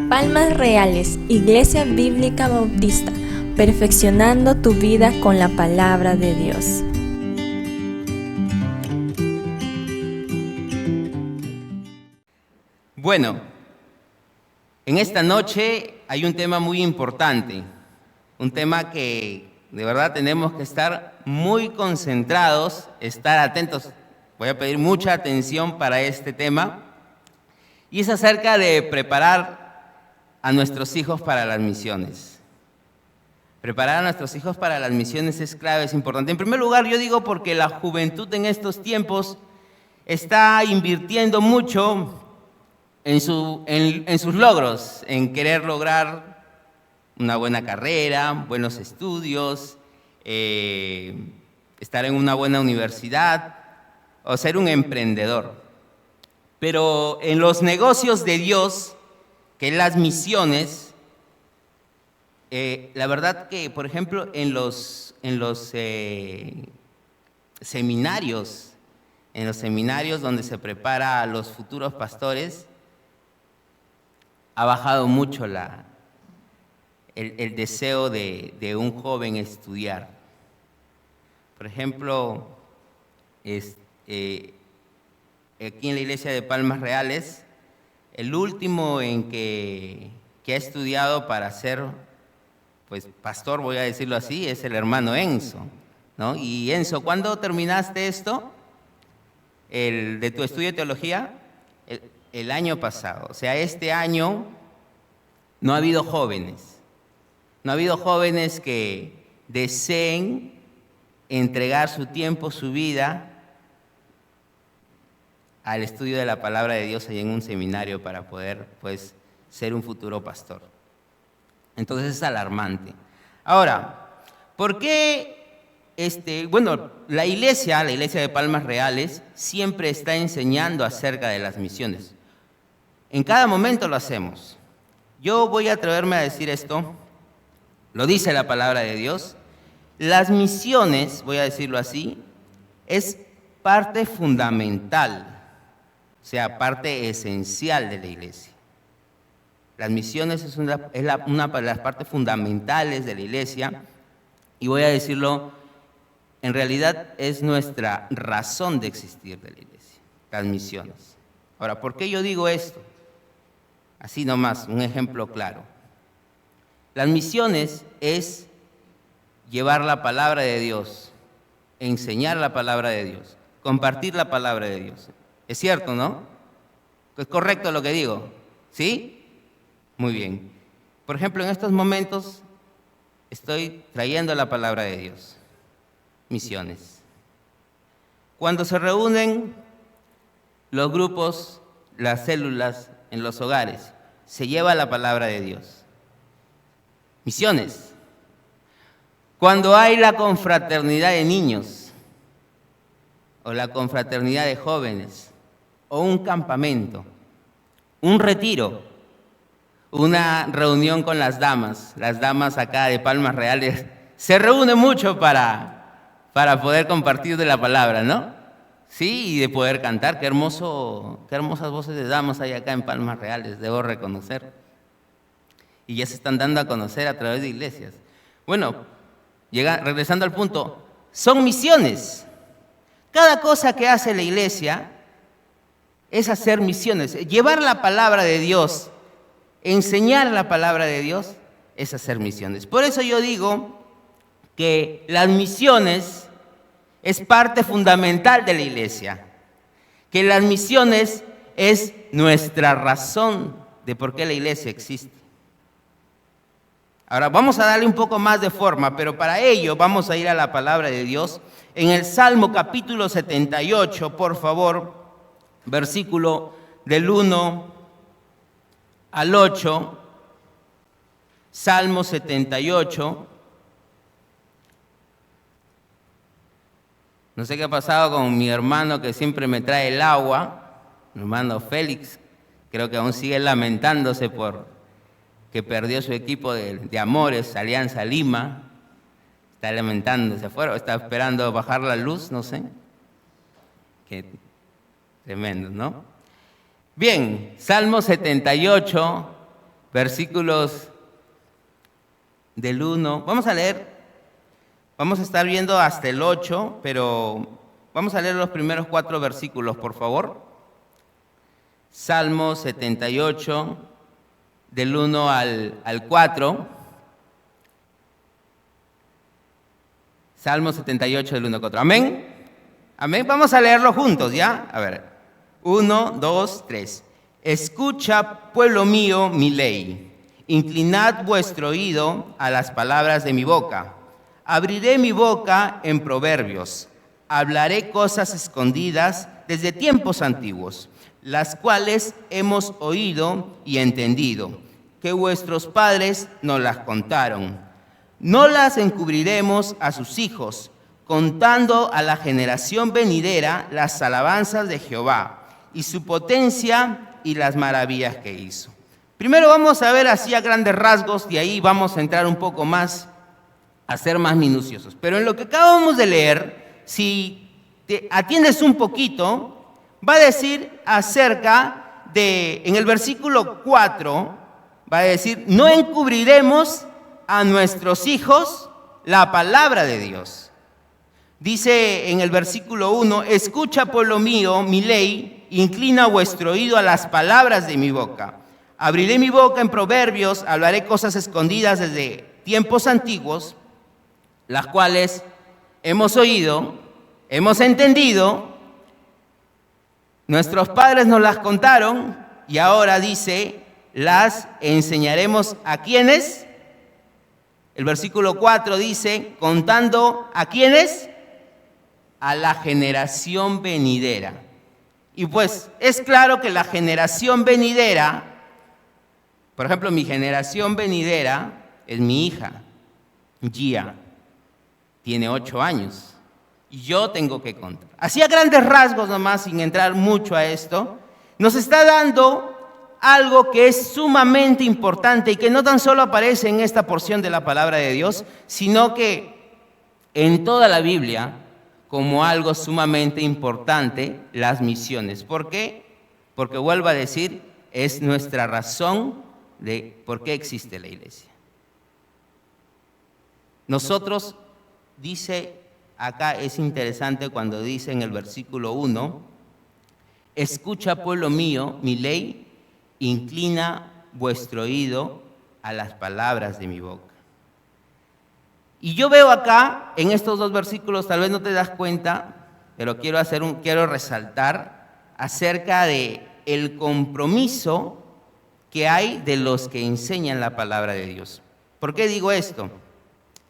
Palmas Reales, Iglesia Bíblica Bautista, perfeccionando tu vida con la palabra de Dios. Bueno, en esta noche hay un tema muy importante, un tema que de verdad tenemos que estar muy concentrados, estar atentos. Voy a pedir mucha atención para este tema, y es acerca de preparar a nuestros hijos para las misiones. Preparar a nuestros hijos para las misiones es clave, es importante. En primer lugar, yo digo porque la juventud en estos tiempos está invirtiendo mucho en sus logros, en querer lograr una buena carrera, buenos estudios, estar en una buena universidad o ser un emprendedor. Pero en los negocios de Dios, que es las misiones, la verdad que, por ejemplo, en los seminarios donde se prepara a los futuros pastores, ha bajado mucho el deseo de un joven estudiar. Por ejemplo, aquí en la iglesia de Palmas Reales, el último en que ha estudiado para ser pues, pastor, voy a decirlo así, es el hermano Enzo, ¿no? Y Enzo, ¿cuándo terminaste esto? De tu estudio de teología, el año pasado. O sea, este año no ha habido jóvenes. No ha habido jóvenes que deseen entregar su tiempo, su vida al estudio de la palabra de Dios ahí en un seminario para poder, pues, ser un futuro pastor. Entonces es alarmante. Ahora, ¿por qué? La iglesia de Palmas Reales siempre está enseñando acerca de las misiones. En cada momento lo hacemos. Yo voy a atreverme a decir esto, lo dice la palabra de Dios. Las misiones, voy a decirlo así, es parte fundamental, o sea, parte esencial de la iglesia. Las misiones es una de las partes fundamentales de la iglesia, y voy a decirlo, en realidad es nuestra razón de existir de la iglesia, las misiones. Ahora, ¿por qué yo digo esto? Así nomás, un ejemplo claro. Las misiones es llevar la palabra de Dios, enseñar la palabra de Dios, compartir la palabra de Dios. Es cierto, ¿no? ¿Es correcto lo que digo? ¿Sí? Muy bien. Por ejemplo, en estos momentos estoy trayendo la palabra de Dios. Misiones. Cuando se reúnen los grupos, las células en los hogares, se lleva la palabra de Dios. Misiones. Cuando hay la confraternidad de niños, o la confraternidad de jóvenes, o un campamento, un retiro, una reunión con las damas acá de Palmas Reales, se reúnen mucho para poder compartir de la palabra, ¿no? Sí, y de poder cantar. Qué hermosas voces de damas hay acá en Palmas Reales, debo reconocer. Y ya se están dando a conocer a través de iglesias. Bueno, regresando al punto, son misiones. Cada cosa que hace la iglesia es hacer misiones. Llevar la palabra de Dios, enseñar la palabra de Dios, es hacer misiones. Por eso yo digo que las misiones es parte fundamental de la iglesia, que las misiones es nuestra razón de por qué la iglesia existe. Ahora vamos a darle un poco más de forma, pero para ello vamos a ir a la palabra de Dios. En el Salmo capítulo 78, por favor, versículo del 1 al 8, Salmo 78. No sé qué ha pasado con mi hermano que siempre me trae el agua, mi hermano Félix, creo que aún sigue lamentándose por que perdió su equipo de Amores, Alianza Lima, está lamentándose afuera, está esperando bajar la luz, no sé. Tremendo, ¿no? Bien, Salmo 78, versículos del 1. Vamos a leer, vamos a estar viendo hasta el 8, pero vamos a leer los primeros 4 versículos, por favor. Salmo 78, del 1 al 4. Salmo 78, del 1 al 4. ¿Amén? Amén. Vamos a leerlo juntos, ¿ya? A ver. 1, 2, 3. Escucha, pueblo mío, mi ley. Inclinad vuestro oído a las palabras de mi boca. Abriré mi boca en proverbios. Hablaré cosas escondidas desde tiempos antiguos, las cuales hemos oído y entendido, que vuestros padres nos las contaron. No las encubriremos a sus hijos, contando a la generación venidera las alabanzas de Jehová y su potencia y las maravillas que hizo. Primero vamos a ver así a grandes rasgos, y ahí vamos a entrar un poco más, a ser más minuciosos. Pero en lo que acabamos de leer, si te atiendes un poquito, va a decir acerca de, en el versículo 4, va a decir, no encubriremos a nuestros hijos la palabra de Dios. Dice en el versículo 1, escucha, pueblo mío, mi ley, inclina vuestro oído a las palabras de mi boca. Abriré mi boca en proverbios, hablaré cosas escondidas desde tiempos antiguos, las cuales hemos oído, hemos entendido, nuestros padres nos las contaron, y ahora dice, las enseñaremos a quienes. El versículo 4 dice, contando a quienes, a la generación venidera. Y pues es claro que la generación venidera, por ejemplo, mi generación venidera es mi hija, Gia, tiene 8 años, y yo tengo que contar. Así a grandes rasgos nomás, sin entrar mucho a esto, nos está dando algo que es sumamente importante y que no tan solo aparece en esta porción de la palabra de Dios, sino que en toda la Biblia, como algo sumamente importante, las misiones. ¿Por qué? Porque vuelvo a decir, es nuestra razón de por qué existe la iglesia. Nosotros, dice acá, es interesante cuando dice en el versículo 1, escucha, pueblo mío, mi ley, inclina vuestro oído a las palabras de mi boca. Y yo veo acá, en estos 2 versículos, tal vez no te das cuenta, pero quiero resaltar acerca de el compromiso que hay de los que enseñan la palabra de Dios. ¿Por qué digo esto?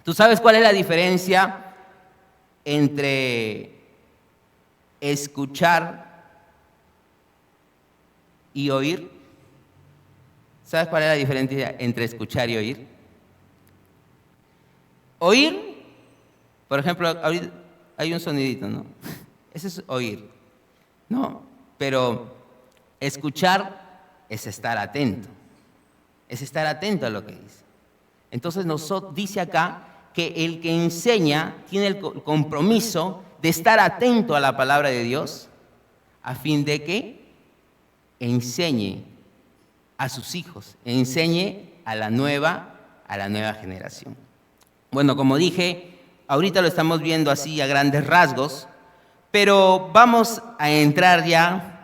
¿Tú sabes cuál es la diferencia entre escuchar y oír? ¿Sabes cuál es la diferencia entre escuchar y oír? Oír, por ejemplo, ahorita hay un sonidito, ¿no? Ese es oír, ¿no? Pero escuchar es estar atento a lo que dice. Entonces dice acá que el que enseña tiene el compromiso de estar atento a la palabra de Dios a fin de que enseñe a sus hijos, enseñe a la nueva generación. Bueno, como dije, ahorita lo estamos viendo así a grandes rasgos, pero vamos a entrar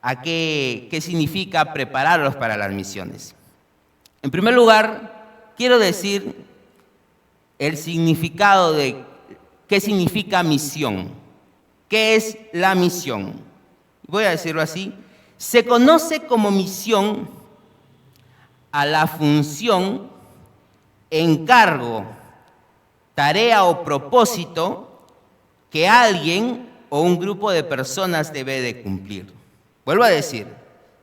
a qué significa prepararlos para las misiones. En primer lugar, quiero decir el significado de qué significa misión. ¿Qué es la misión? Voy a decirlo así. Se conoce como misión a la función, encargo, tarea o propósito que alguien o un grupo de personas debe de cumplir. Vuelvo a decir,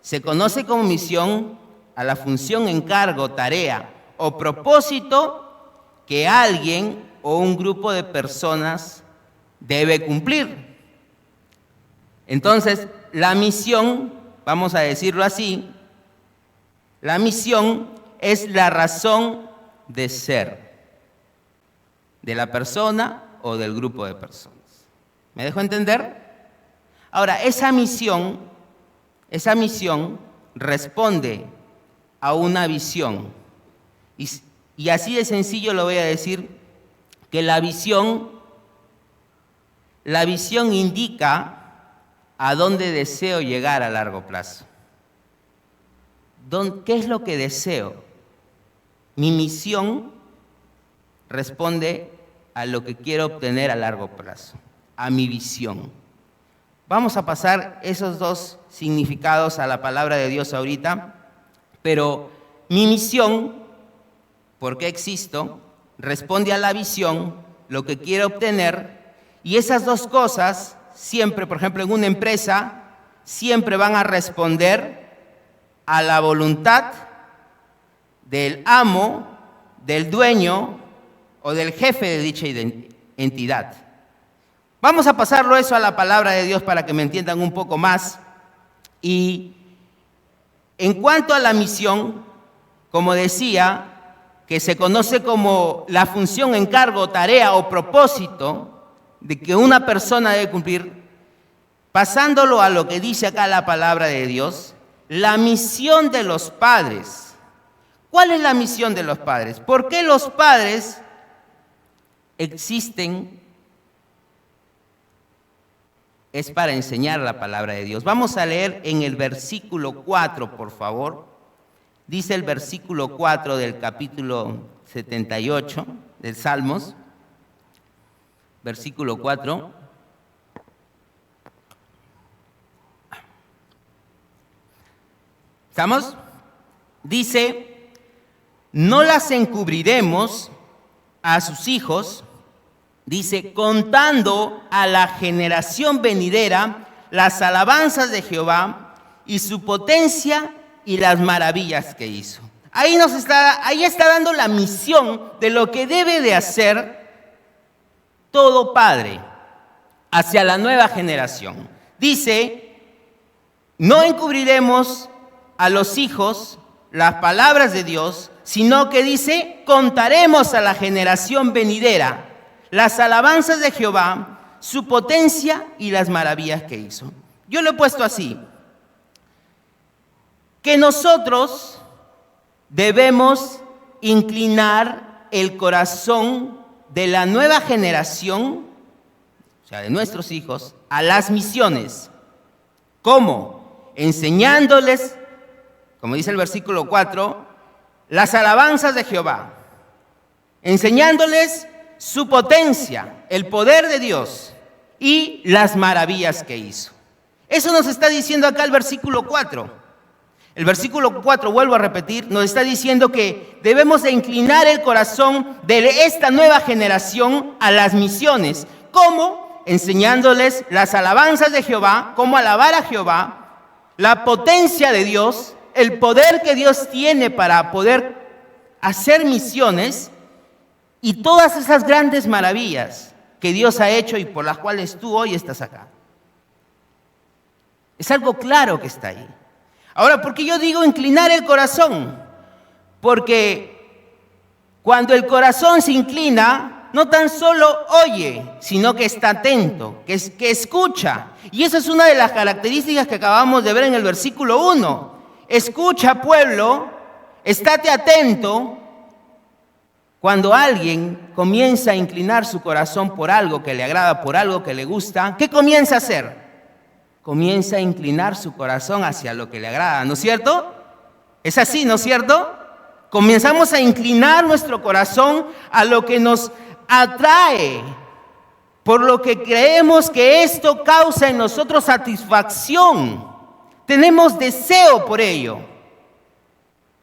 se conoce como misión a la función, encargo, tarea o propósito que alguien o un grupo de personas debe cumplir. Entonces, la misión, vamos a decirlo así, la misión es la razón de ser de la persona o del grupo de personas. ¿Me dejo entender? Ahora, esa misión responde a una visión. Y así de sencillo lo voy a decir, que la visión indica a dónde deseo llegar a largo plazo. ¿Qué es lo que deseo? Mi misión responde a lo que quiero obtener a largo plazo, a mi visión. Vamos a pasar esos dos significados a la palabra de Dios ahorita, pero mi misión, ¿por qué existo?, responde a la visión, lo que quiero obtener, y esas dos cosas siempre, por ejemplo, en una empresa, siempre van a responder a la voluntad del amo, del dueño o del jefe de dicha entidad. Vamos a pasarlo eso a la palabra de Dios para que me entiendan un poco más. Y en cuanto a la misión, como decía, que se conoce como la función, encargo, tarea o propósito de que una persona debe cumplir, pasándolo a lo que dice acá la palabra de Dios, la misión de los padres. ¿Cuál es la misión de los padres? ¿Por qué los padres existen? Es para enseñar la palabra de Dios. Vamos a leer en el versículo 4, por favor. Dice el versículo 4 del capítulo 78 del Salmos. Versículo 4. ¿Estamos? Dice: no las encubriremos a sus hijos, dice, contando a la generación venidera las alabanzas de Jehová y su potencia y las maravillas que hizo. Ahí está dando la misión de lo que debe de hacer todo padre hacia la nueva generación. Dice: no encubriremos a los hijos las palabras de Dios, sino que dice, contaremos a la generación venidera las alabanzas de Jehová, su potencia y las maravillas que hizo. Yo lo he puesto así, que nosotros debemos inclinar el corazón de la nueva generación, o sea, de nuestros hijos, a las misiones. ¿Cómo? Enseñándoles, como dice el versículo 4, las alabanzas de Jehová, enseñándoles su potencia, el poder de Dios y las maravillas que hizo. Eso nos está diciendo acá el versículo 4. El versículo 4, vuelvo a repetir, nos está diciendo que debemos de inclinar el corazón de esta nueva generación a las misiones. ¿Cómo? Enseñándoles las alabanzas de Jehová, cómo alabar a Jehová, la potencia de Dios, el poder que Dios tiene para poder hacer misiones y todas esas grandes maravillas que Dios ha hecho y por las cuales tú hoy estás acá. Es algo claro que está ahí. Ahora, ¿por qué yo digo inclinar el corazón? Porque cuando el corazón se inclina, no tan solo oye, sino que está atento, que escucha. Y esa es una de las características que acabamos de ver en el versículo 1. Escucha, pueblo, estate atento. Cuando alguien comienza a inclinar su corazón por algo que le agrada, por algo que le gusta, ¿qué comienza a hacer? Comienza a inclinar su corazón hacia lo que le agrada, ¿no es cierto? Es así, ¿no es cierto? Comenzamos a inclinar nuestro corazón a lo que nos atrae, por lo que creemos que esto causa en nosotros satisfacción. Tenemos deseo por ello.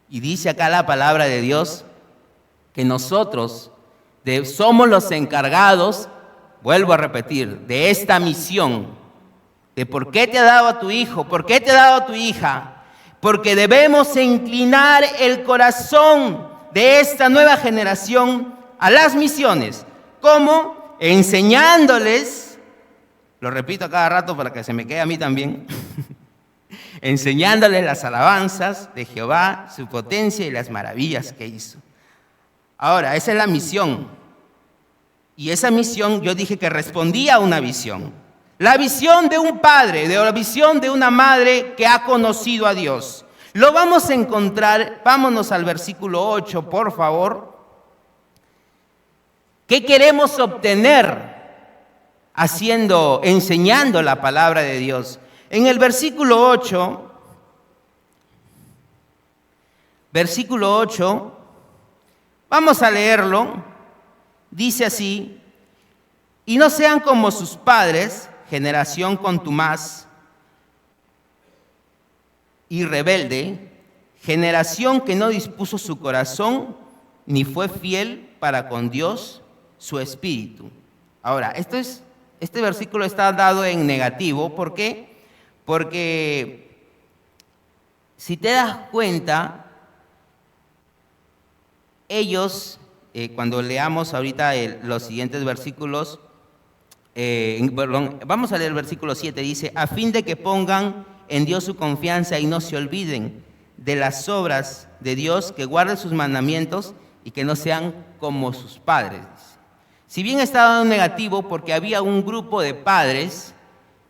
Y dice acá la palabra de Dios que nosotros somos los encargados, vuelvo a repetir, de esta misión. De por qué te ha dado a tu hijo, por qué te ha dado a tu hija. Porque debemos inclinar el corazón de esta nueva generación a las misiones. ¿Cómo? Enseñándoles, lo repito a cada rato para que se me quede a mí también, enseñándoles las alabanzas de Jehová, su potencia y las maravillas que hizo. Ahora, esa es la misión. Y esa misión yo dije que respondía a una visión. La visión de un padre, de la visión de una madre que ha conocido a Dios. Lo vamos a encontrar, vámonos al versículo 8, por favor. ¿Qué queremos obtener enseñando la palabra de Dios? En el versículo 8, vamos a leerlo, dice así: y no sean como sus padres, generación contumaz y rebelde, generación que no dispuso su corazón ni fue fiel para con Dios su espíritu. Ahora, este versículo está dado en negativo. ¿Por qué? Porque si te das cuenta, ellos, cuando leamos ahorita los siguientes versículos, vamos a leer el versículo 7, dice: a fin de que pongan en Dios su confianza y no se olviden de las obras de Dios, que guarden sus mandamientos y que no sean como sus padres. Si bien está dado en negativo, porque había un grupo de padres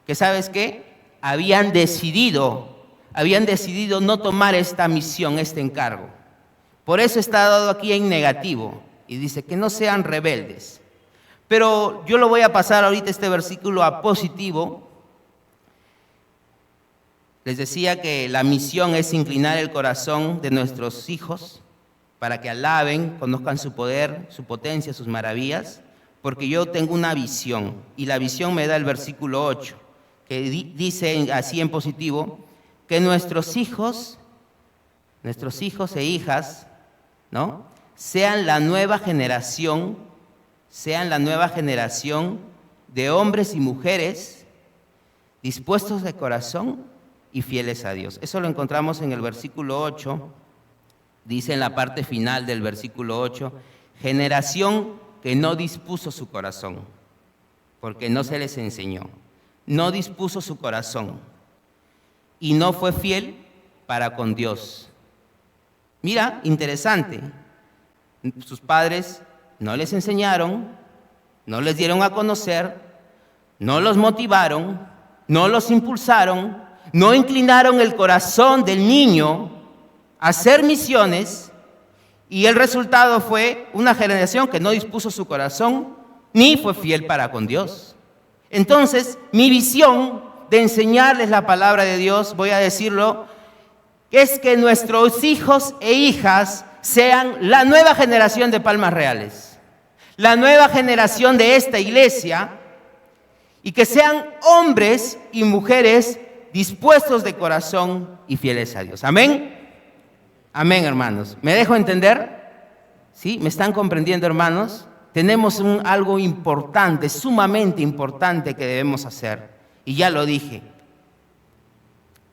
que, ¿sabes qué? Habían decidido no tomar esta misión, este encargo. Por eso está dado aquí en negativo y dice que no sean rebeldes. Pero yo lo voy a pasar ahorita este versículo a positivo. Les decía que la misión es inclinar el corazón de nuestros hijos para que alaben, conozcan su poder, su potencia, sus maravillas, porque yo tengo una visión y la visión me da el versículo 8, que dice así en positivo, que nuestros hijos e hijas, ¿no?, sean la nueva generación de hombres y mujeres dispuestos de corazón y fieles a Dios. Eso lo encontramos en el versículo 8, dice en la parte final del versículo 8, generación que no dispuso su corazón, porque no se les enseñó, no dispuso su corazón y no fue fiel para con Dios. Mira, interesante, sus padres no les enseñaron, no les dieron a conocer, no los motivaron, no los impulsaron, no inclinaron el corazón del niño a hacer misiones, y el resultado fue una generación que no dispuso su corazón ni fue fiel para con Dios. Entonces, mi visión de enseñarles la palabra de Dios, voy a decirlo, es que nuestros hijos e hijas sean la nueva generación de Palmas Reales, la nueva generación de esta iglesia, y que sean hombres y mujeres dispuestos de corazón y fieles a Dios. Amén. Amén, hermanos. ¿Me dejo entender? ¿Sí? ¿Me están comprendiendo, hermanos? Tenemos algo importante, sumamente importante que debemos hacer. Y ya lo dije,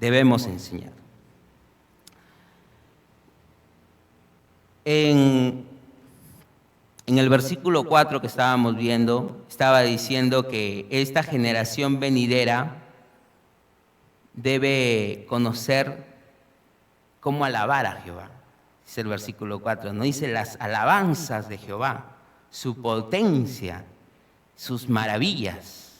debemos enseñar. En el versículo 4 que estábamos viendo, estaba diciendo que esta generación venidera debe conocer cómo alabar a Jehová. Dice el versículo 4, ¿no? Dice las alabanzas de Jehová, su potencia, sus maravillas.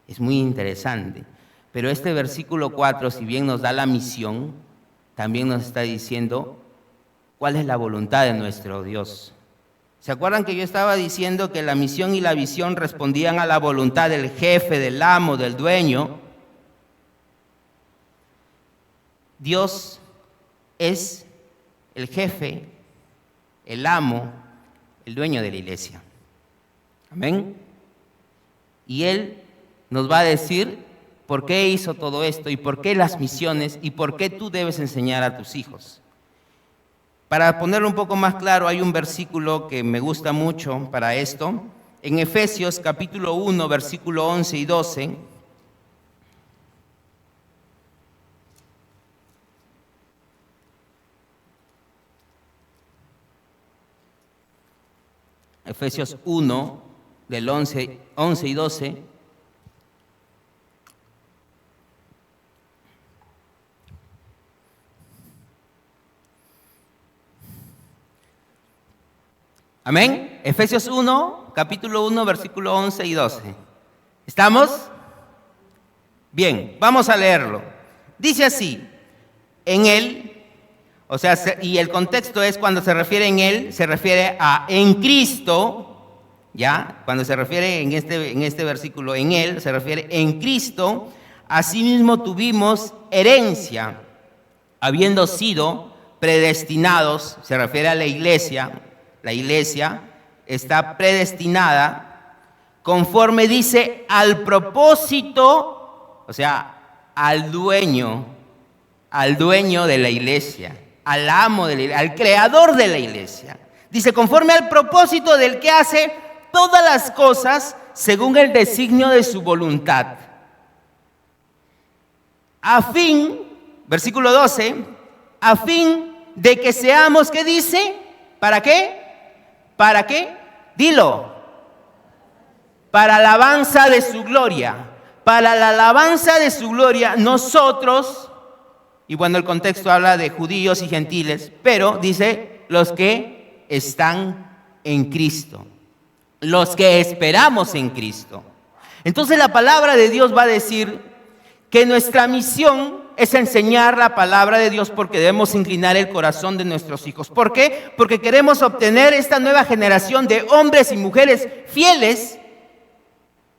Es muy interesante. Pero este versículo 4, si bien nos da la misión, también nos está diciendo cuál es la voluntad de nuestro Dios. ¿Se acuerdan que yo estaba diciendo que la misión y la visión respondían a la voluntad del jefe, del amo, del dueño? Dios es el jefe, el amo, el dueño de la iglesia. Amén. Y Él nos va a decir por qué hizo todo esto y por qué las misiones y por qué tú debes enseñar a tus hijos. Para ponerlo un poco más claro, hay un versículo que me gusta mucho para esto. En Efesios capítulo 1, versículo 11 y 12. Efesios 1, del 11 y 12. Amén. Efesios 1, capítulo 1, versículo 11 y 12. ¿Estamos? Bien, vamos a leerlo. Dice así, en él, o sea, y el contexto es cuando se refiere en él, se refiere a en Cristo, ¿ya? Cuando se refiere en este versículo, en él, se refiere en Cristo, asimismo tuvimos herencia, habiendo sido predestinados, se refiere a la iglesia está predestinada, conforme dice al propósito, o sea, al dueño de la iglesia, al amo de la iglesia, al creador de la iglesia. Dice, conforme al propósito del que hace todas las cosas según el designio de su voluntad. A fin, versículo 12, a fin de que seamos, ¿qué dice? ¿Para qué? ¿Para qué? Dilo. Para alabanza de su gloria. Para la alabanza de su gloria, nosotros, y bueno, el contexto habla de judíos y gentiles, pero dice los que están en Cristo, los que esperamos en Cristo. Entonces la palabra de Dios va a decir que nuestra misión es enseñar la palabra de Dios porque debemos inclinar el corazón de nuestros hijos. ¿Por qué? Porque queremos obtener esta nueva generación de hombres y mujeres fieles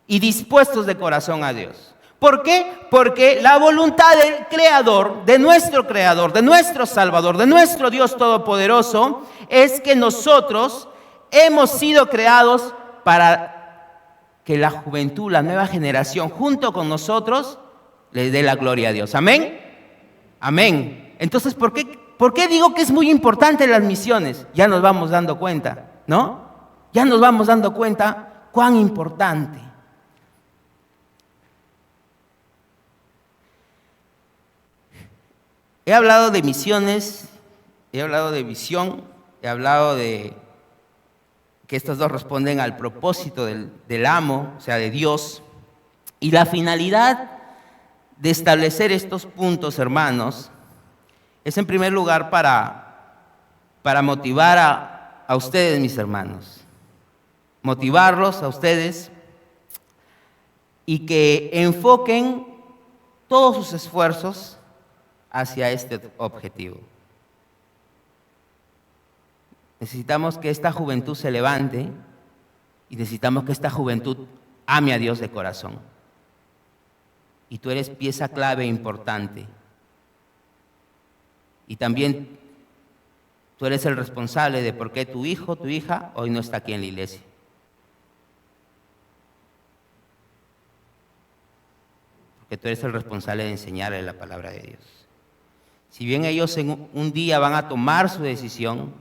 y dispuestos de corazón a Dios. ¿Por qué? Porque la voluntad del Creador, de nuestro Salvador, de nuestro Dios Todopoderoso, es que nosotros hemos sido creados para que la juventud, la nueva generación, junto con nosotros, le dé la gloria a Dios. ¿Amén? Amén. Entonces, ¿por qué digo que es muy importante las misiones? Ya nos vamos dando cuenta, ¿no? Ya nos vamos dando cuenta cuán importante. He hablado de misiones, he hablado de visión, he hablado de que estos dos responden al propósito del amo, o sea, de Dios. Y la finalidad de establecer estos puntos, hermanos, es en primer lugar para motivar a ustedes, mis hermanos, motivarlos a ustedes y que enfoquen todos sus esfuerzos hacia este objetivo. Necesitamos que esta juventud se levante y necesitamos que esta juventud ame a Dios de corazón. Y tú eres pieza clave e importante. Y también tú eres el responsable de por qué tu hijo, tu hija, hoy no está aquí en la iglesia. Porque tú eres el responsable de enseñarle la palabra de Dios. Si bien ellos en un día van a tomar su decisión,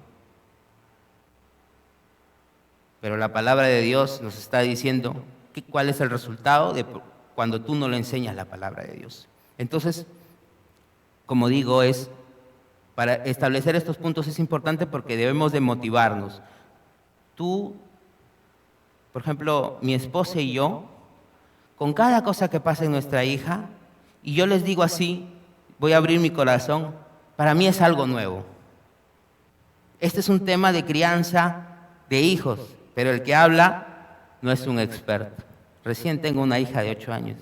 pero la palabra de Dios nos está diciendo cuál es el resultado de cuando tú no le enseñas la palabra de Dios. Entonces, como digo, para establecer estos puntos es importante porque debemos de motivarnos. Tú, por ejemplo, mi esposa y yo, con cada cosa que pasa en nuestra hija, y yo les digo así, voy a abrir mi corazón, para mí es algo nuevo. Este es un tema de crianza de hijos, pero el que habla no es un experto. Recién tengo una hija de 8 años.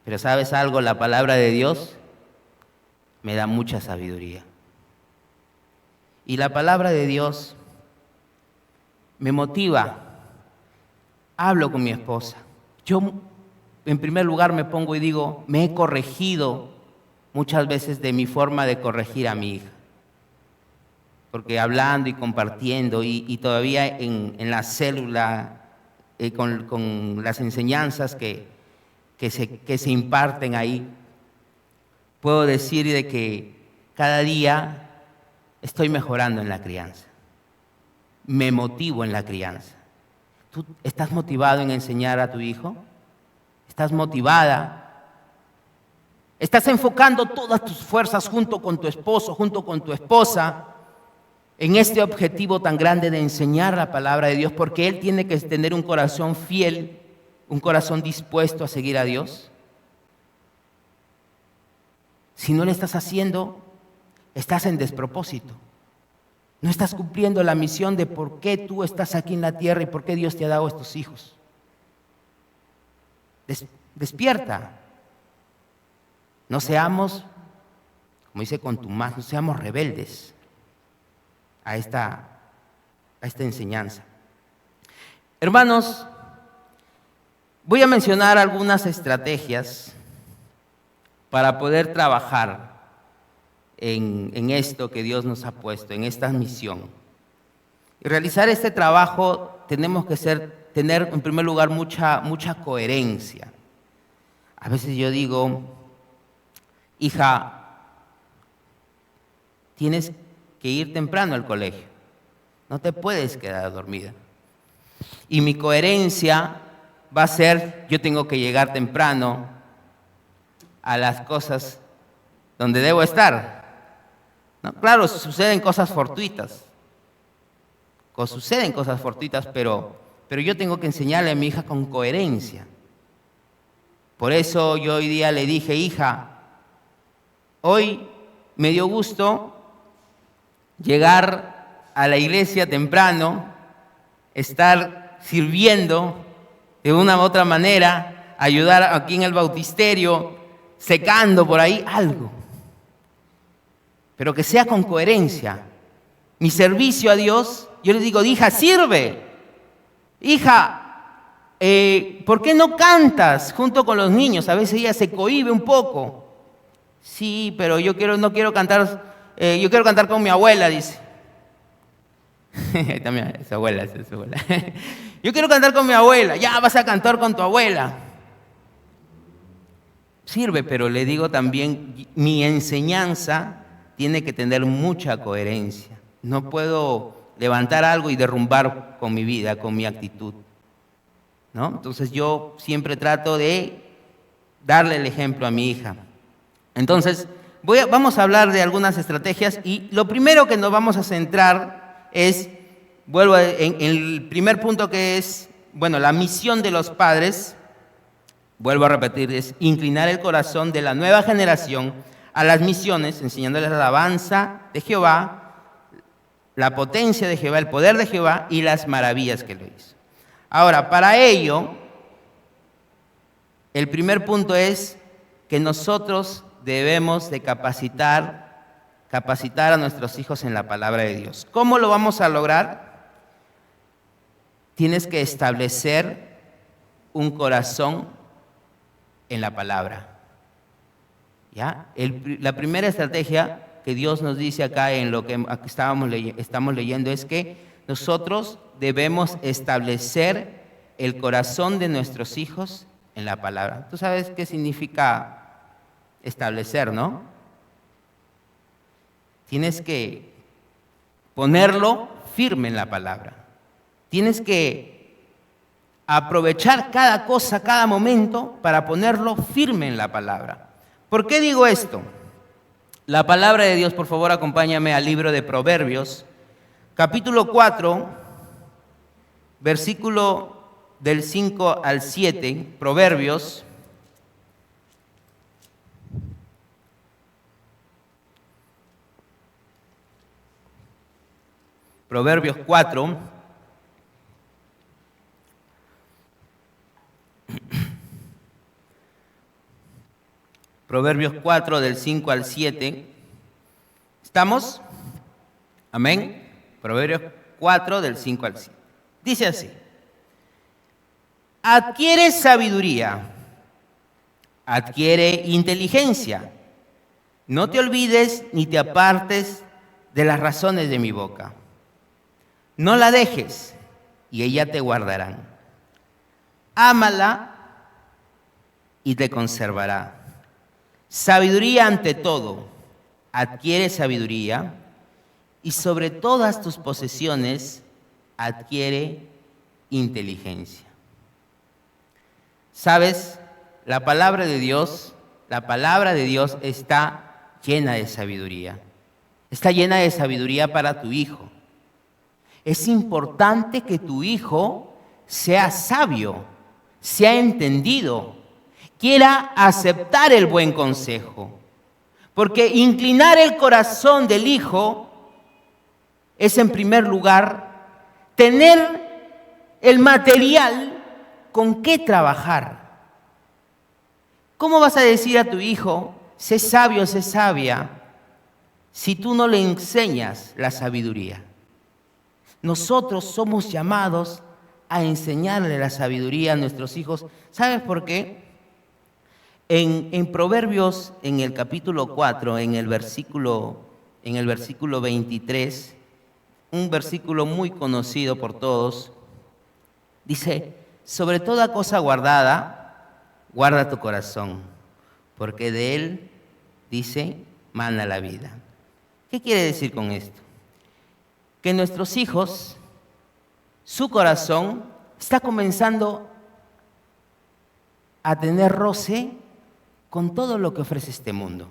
Pero ¿sabes algo? La palabra de Dios me da mucha sabiduría. Y la palabra de Dios me motiva. Hablo con mi esposa. Yo, en primer lugar, me pongo y digo, me he corregido muchas veces de mi forma de corregir a mi hija. Porque hablando y compartiendo y todavía en la célula, con las enseñanzas que se imparten ahí, puedo decir de que cada día estoy mejorando en la crianza. Me motivo en la crianza. ¿Tú estás motivado en enseñar a tu hijo? ¿Estás motivada? ¿Estás enfocando todas tus fuerzas junto con tu esposo, junto con tu esposa, en este objetivo tan grande de enseñar la palabra de Dios? Porque él tiene que tener un corazón fiel, un corazón dispuesto a seguir a Dios. Si no lo estás haciendo, estás en despropósito. No estás cumpliendo la misión de por qué tú estás aquí en la tierra y por qué Dios te ha dado estos hijos. Despierta, No seamos, como dice contumaz, no seamos rebeldes a esta enseñanza. Hermanos, voy a mencionar algunas estrategias para poder trabajar en esto que Dios nos ha puesto, en esta misión. Y realizar este trabajo tenemos que tener en primer lugar mucha coherencia. A veces yo digo, hija, tienes que ir temprano al colegio, no te puedes quedar dormida. Y mi coherencia va a ser, yo tengo que llegar temprano a las cosas donde debo estar. ¿No? Claro, suceden cosas fortuitas, pero yo tengo que enseñarle a mi hija con coherencia. Por eso yo hoy día le dije, hija, hoy me dio gusto llegar a la iglesia temprano, estar sirviendo de una u otra manera, ayudar aquí en el bautisterio, secando por ahí algo. Pero que sea con coherencia. Mi servicio a Dios, yo le digo, hija, sirve. Hija, ¿por qué no cantas junto con los niños? A veces ella se cohíbe un poco. Sí, pero no quiero cantar, yo quiero cantar con mi abuela, dice. También es su abuela. Yo quiero cantar con mi abuela. Ya vas a cantar con tu abuela. Sirve, pero le digo también, mi enseñanza tiene que tener mucha coherencia. No puedo levantar algo y derrumbar con mi vida, con mi actitud, ¿no? Entonces yo siempre trato de darle el ejemplo a mi hija. Entonces vamos a hablar de algunas estrategias y lo primero que nos vamos a centrar es, en el primer punto que es, la misión de los padres, vuelvo a repetir, es inclinar el corazón de la nueva generación a las misiones, enseñándoles la alabanza de Jehová, la potencia de Jehová, el poder de Jehová y las maravillas que lo hizo. Ahora, para ello, el primer punto es que nosotros debemos de capacitar a nuestros hijos en la palabra de Dios. ¿Cómo lo vamos a lograr? Tienes que establecer un corazón en la palabra. ¿Ya? La primera estrategia que Dios nos dice acá en lo que estamos leyendo es que nosotros debemos establecer el corazón de nuestros hijos en la palabra. Tú sabes qué significa establecer, ¿no? Tienes que ponerlo firme en la palabra. Tienes que aprovechar cada cosa, cada momento para ponerlo firme en la palabra. ¿Por qué digo esto? La palabra de Dios, por favor, acompáñame al libro de Proverbios, capítulo 4, versículo del 5 al 7, Proverbios 4, Proverbios 4 del 5 al 7. ¿Estamos? Amén. Proverbios 4 del 5 al 7. Dice así: adquiere sabiduría, adquiere inteligencia. No te olvides ni te apartes de las razones de mi boca. No la dejes y ella te guardarán. Ámala y te conservará. Sabiduría ante todo, adquiere sabiduría, y sobre todas tus posesiones adquiere inteligencia. ¿Sabes? La palabra de Dios está llena de sabiduría. Está llena de sabiduría para tu hijo. Es importante que tu hijo sea sabio, sea entendido, quiera aceptar el buen consejo. Porque inclinar el corazón del hijo es, en primer lugar, tener el material con qué trabajar. ¿Cómo vas a decir a tu hijo sé sabio, sé sabia, si tú no le enseñas la sabiduría. Nosotros somos llamados a enseñarle la sabiduría a nuestros hijos. ¿Sabes por qué? En Proverbios, en el capítulo 4, en el versículo 23, un versículo muy conocido por todos, dice: sobre toda cosa guardada, guarda tu corazón, porque de él, dice, mana la vida. ¿Qué quiere decir con esto? Que nuestros hijos, su corazón está comenzando a tener roce con todo lo que ofrece este mundo.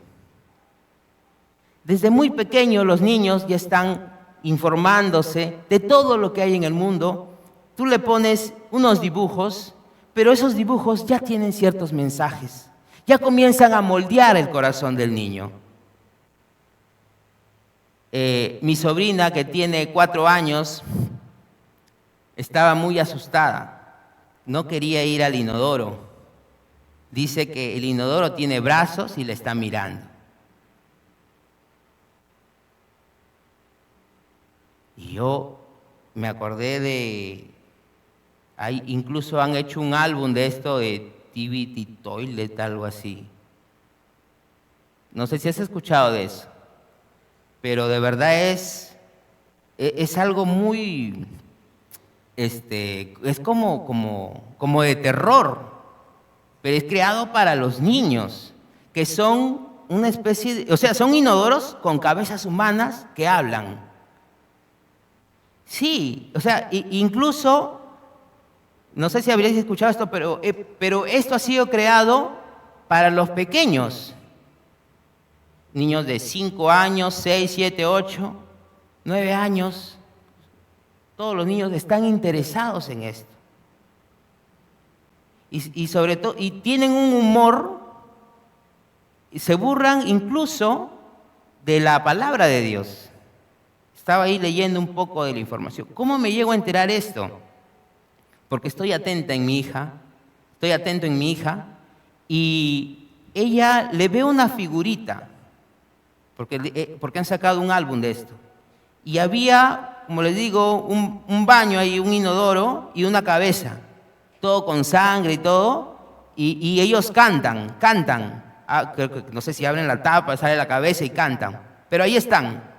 Desde muy pequeños los niños ya están informándose de todo lo que hay en el mundo. Tú le pones unos dibujos, pero esos dibujos ya tienen ciertos mensajes. Ya comienzan a moldear el corazón del niño. Mi sobrina, que tiene 4 años, estaba muy asustada. No quería ir al inodoro. Dice que el inodoro tiene brazos y le está mirando. Y yo me acordé incluso han hecho un álbum de esto de TBT Toilet, algo así. No sé si has escuchado de eso, pero de verdad es algo muy, es como de terror, pero es creado para los niños, que son una especie de, son inodoros con cabezas humanas que hablan. Sí, incluso, no sé si habréis escuchado esto, pero esto ha sido creado para los pequeños. Niños de 5 años, 6, 7, 8, 9 años. Todos los niños están interesados en esto. Y sobre todo, y tienen un humor, y se burlan incluso de la palabra de Dios. Estaba ahí leyendo un poco de la información. ¿Cómo me llego a enterar esto? Porque estoy atento en mi hija, y ella le ve una figurita, porque han sacado un álbum de esto. Y había, como les digo, un baño ahí, un inodoro y una cabeza, todo con sangre y todo, y ellos cantan. No sé si abren la tapa, sale la cabeza y cantan, pero ahí están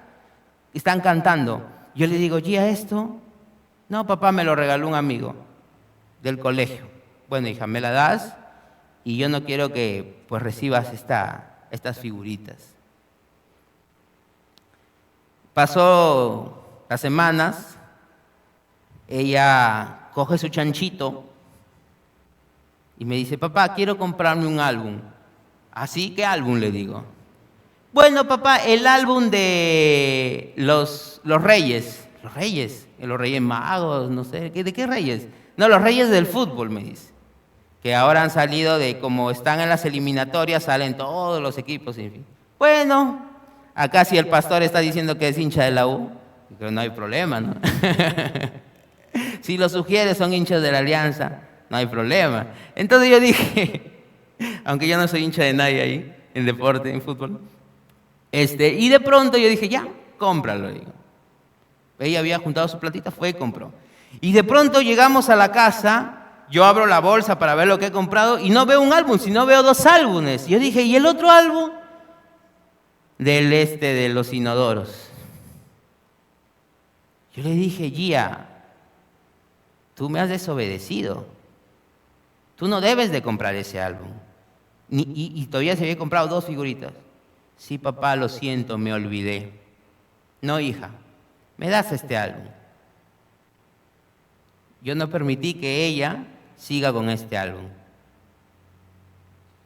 cantando. Yo le digo: ¿ya esto? No, papá, me lo regaló un amigo del colegio. Bueno, hija, me la das y yo no quiero que pues recibas estas figuritas. Pasó las semanas, ella coge su chanchito y me dice: papá, quiero comprarme un álbum. ¿Así? ¿Qué álbum? Le digo. Bueno, papá, el álbum de los reyes. Los reyes magos, no sé, ¿de qué reyes? No, los reyes del fútbol, me dice. Que ahora han salido como están en las eliminatorias, salen todos los equipos, en fin. Bueno, acá si el pastor está diciendo que es hincha de la U, pero no hay problema, ¿no? Si los sugieres son hinchas de la Alianza, no hay problema. Entonces yo dije, aunque yo no soy hincha de nadie ahí, en deporte, en fútbol, y de pronto yo dije: ya, cómpralo, digo. Ella había juntado su platita, fue y compró. Y de pronto llegamos a la casa, yo abro la bolsa para ver lo que he comprado y no veo un álbum, sino veo 2 álbumes. Yo dije: ¿y el otro álbum? De los inodoros. Yo le dije: Gia, tú me has desobedecido. Tú no debes de comprar ese álbum. Y todavía se había comprado 2 figuritas. Sí, papá, lo siento, me olvidé. No, hija, me das este álbum. Yo no permití que ella siga con este álbum.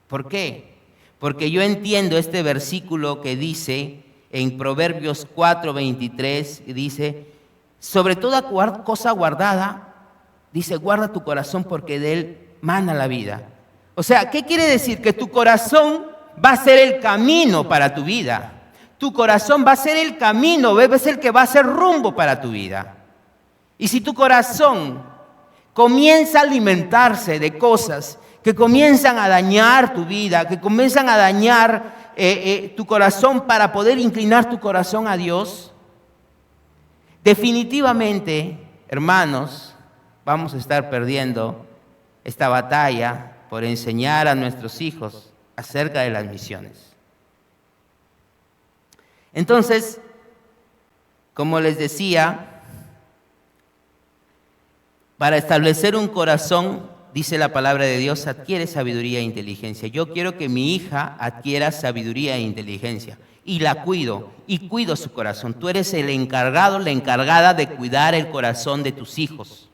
¿Por qué? Porque yo entiendo este versículo que dice en Proverbios 4:23, dice: sobre toda cosa guardada, dice, guarda tu corazón porque de él mana la vida. O sea, ¿qué quiere decir? Que tu corazón va a ser el camino para tu vida. Tu corazón va a ser el camino, va a ser el que va a ser rumbo para tu vida. Y si tu corazón comienza a alimentarse de cosas que comienzan a dañar tu vida, que comienzan a dañar tu corazón para poder inclinar tu corazón a Dios, definitivamente, hermanos, vamos a estar perdiendo esta batalla por enseñar a nuestros hijos acerca de las misiones. Entonces, como les decía, para establecer un corazón, dice la palabra de Dios, adquiere sabiduría e inteligencia. Yo quiero que mi hija adquiera sabiduría e inteligencia y la cuido y cuido su corazón. Tú eres el encargado, la encargada de cuidar el corazón de tus hijos.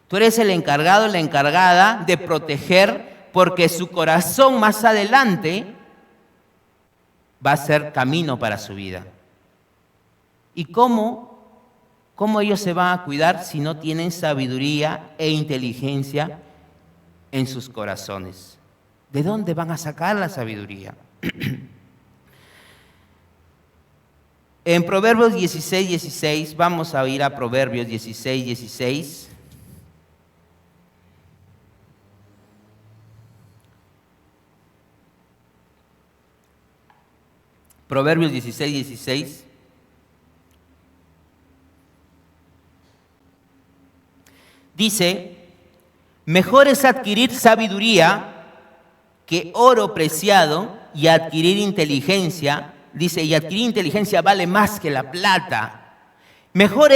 Tú eres el encargado, la encargada de proteger, porque su corazón más adelante va a ser camino para su vida. ¿Y cómo ellos se van a cuidar si no tienen sabiduría e inteligencia en sus corazones? ¿De dónde van a sacar la sabiduría? En Proverbios 16:16, vamos a ir a Proverbios 16:16. Proverbios 16:16. Dice, mejor es adquirir sabiduría que oro preciado y adquirir inteligencia. Dice, y adquirir inteligencia vale más que la plata. Mejor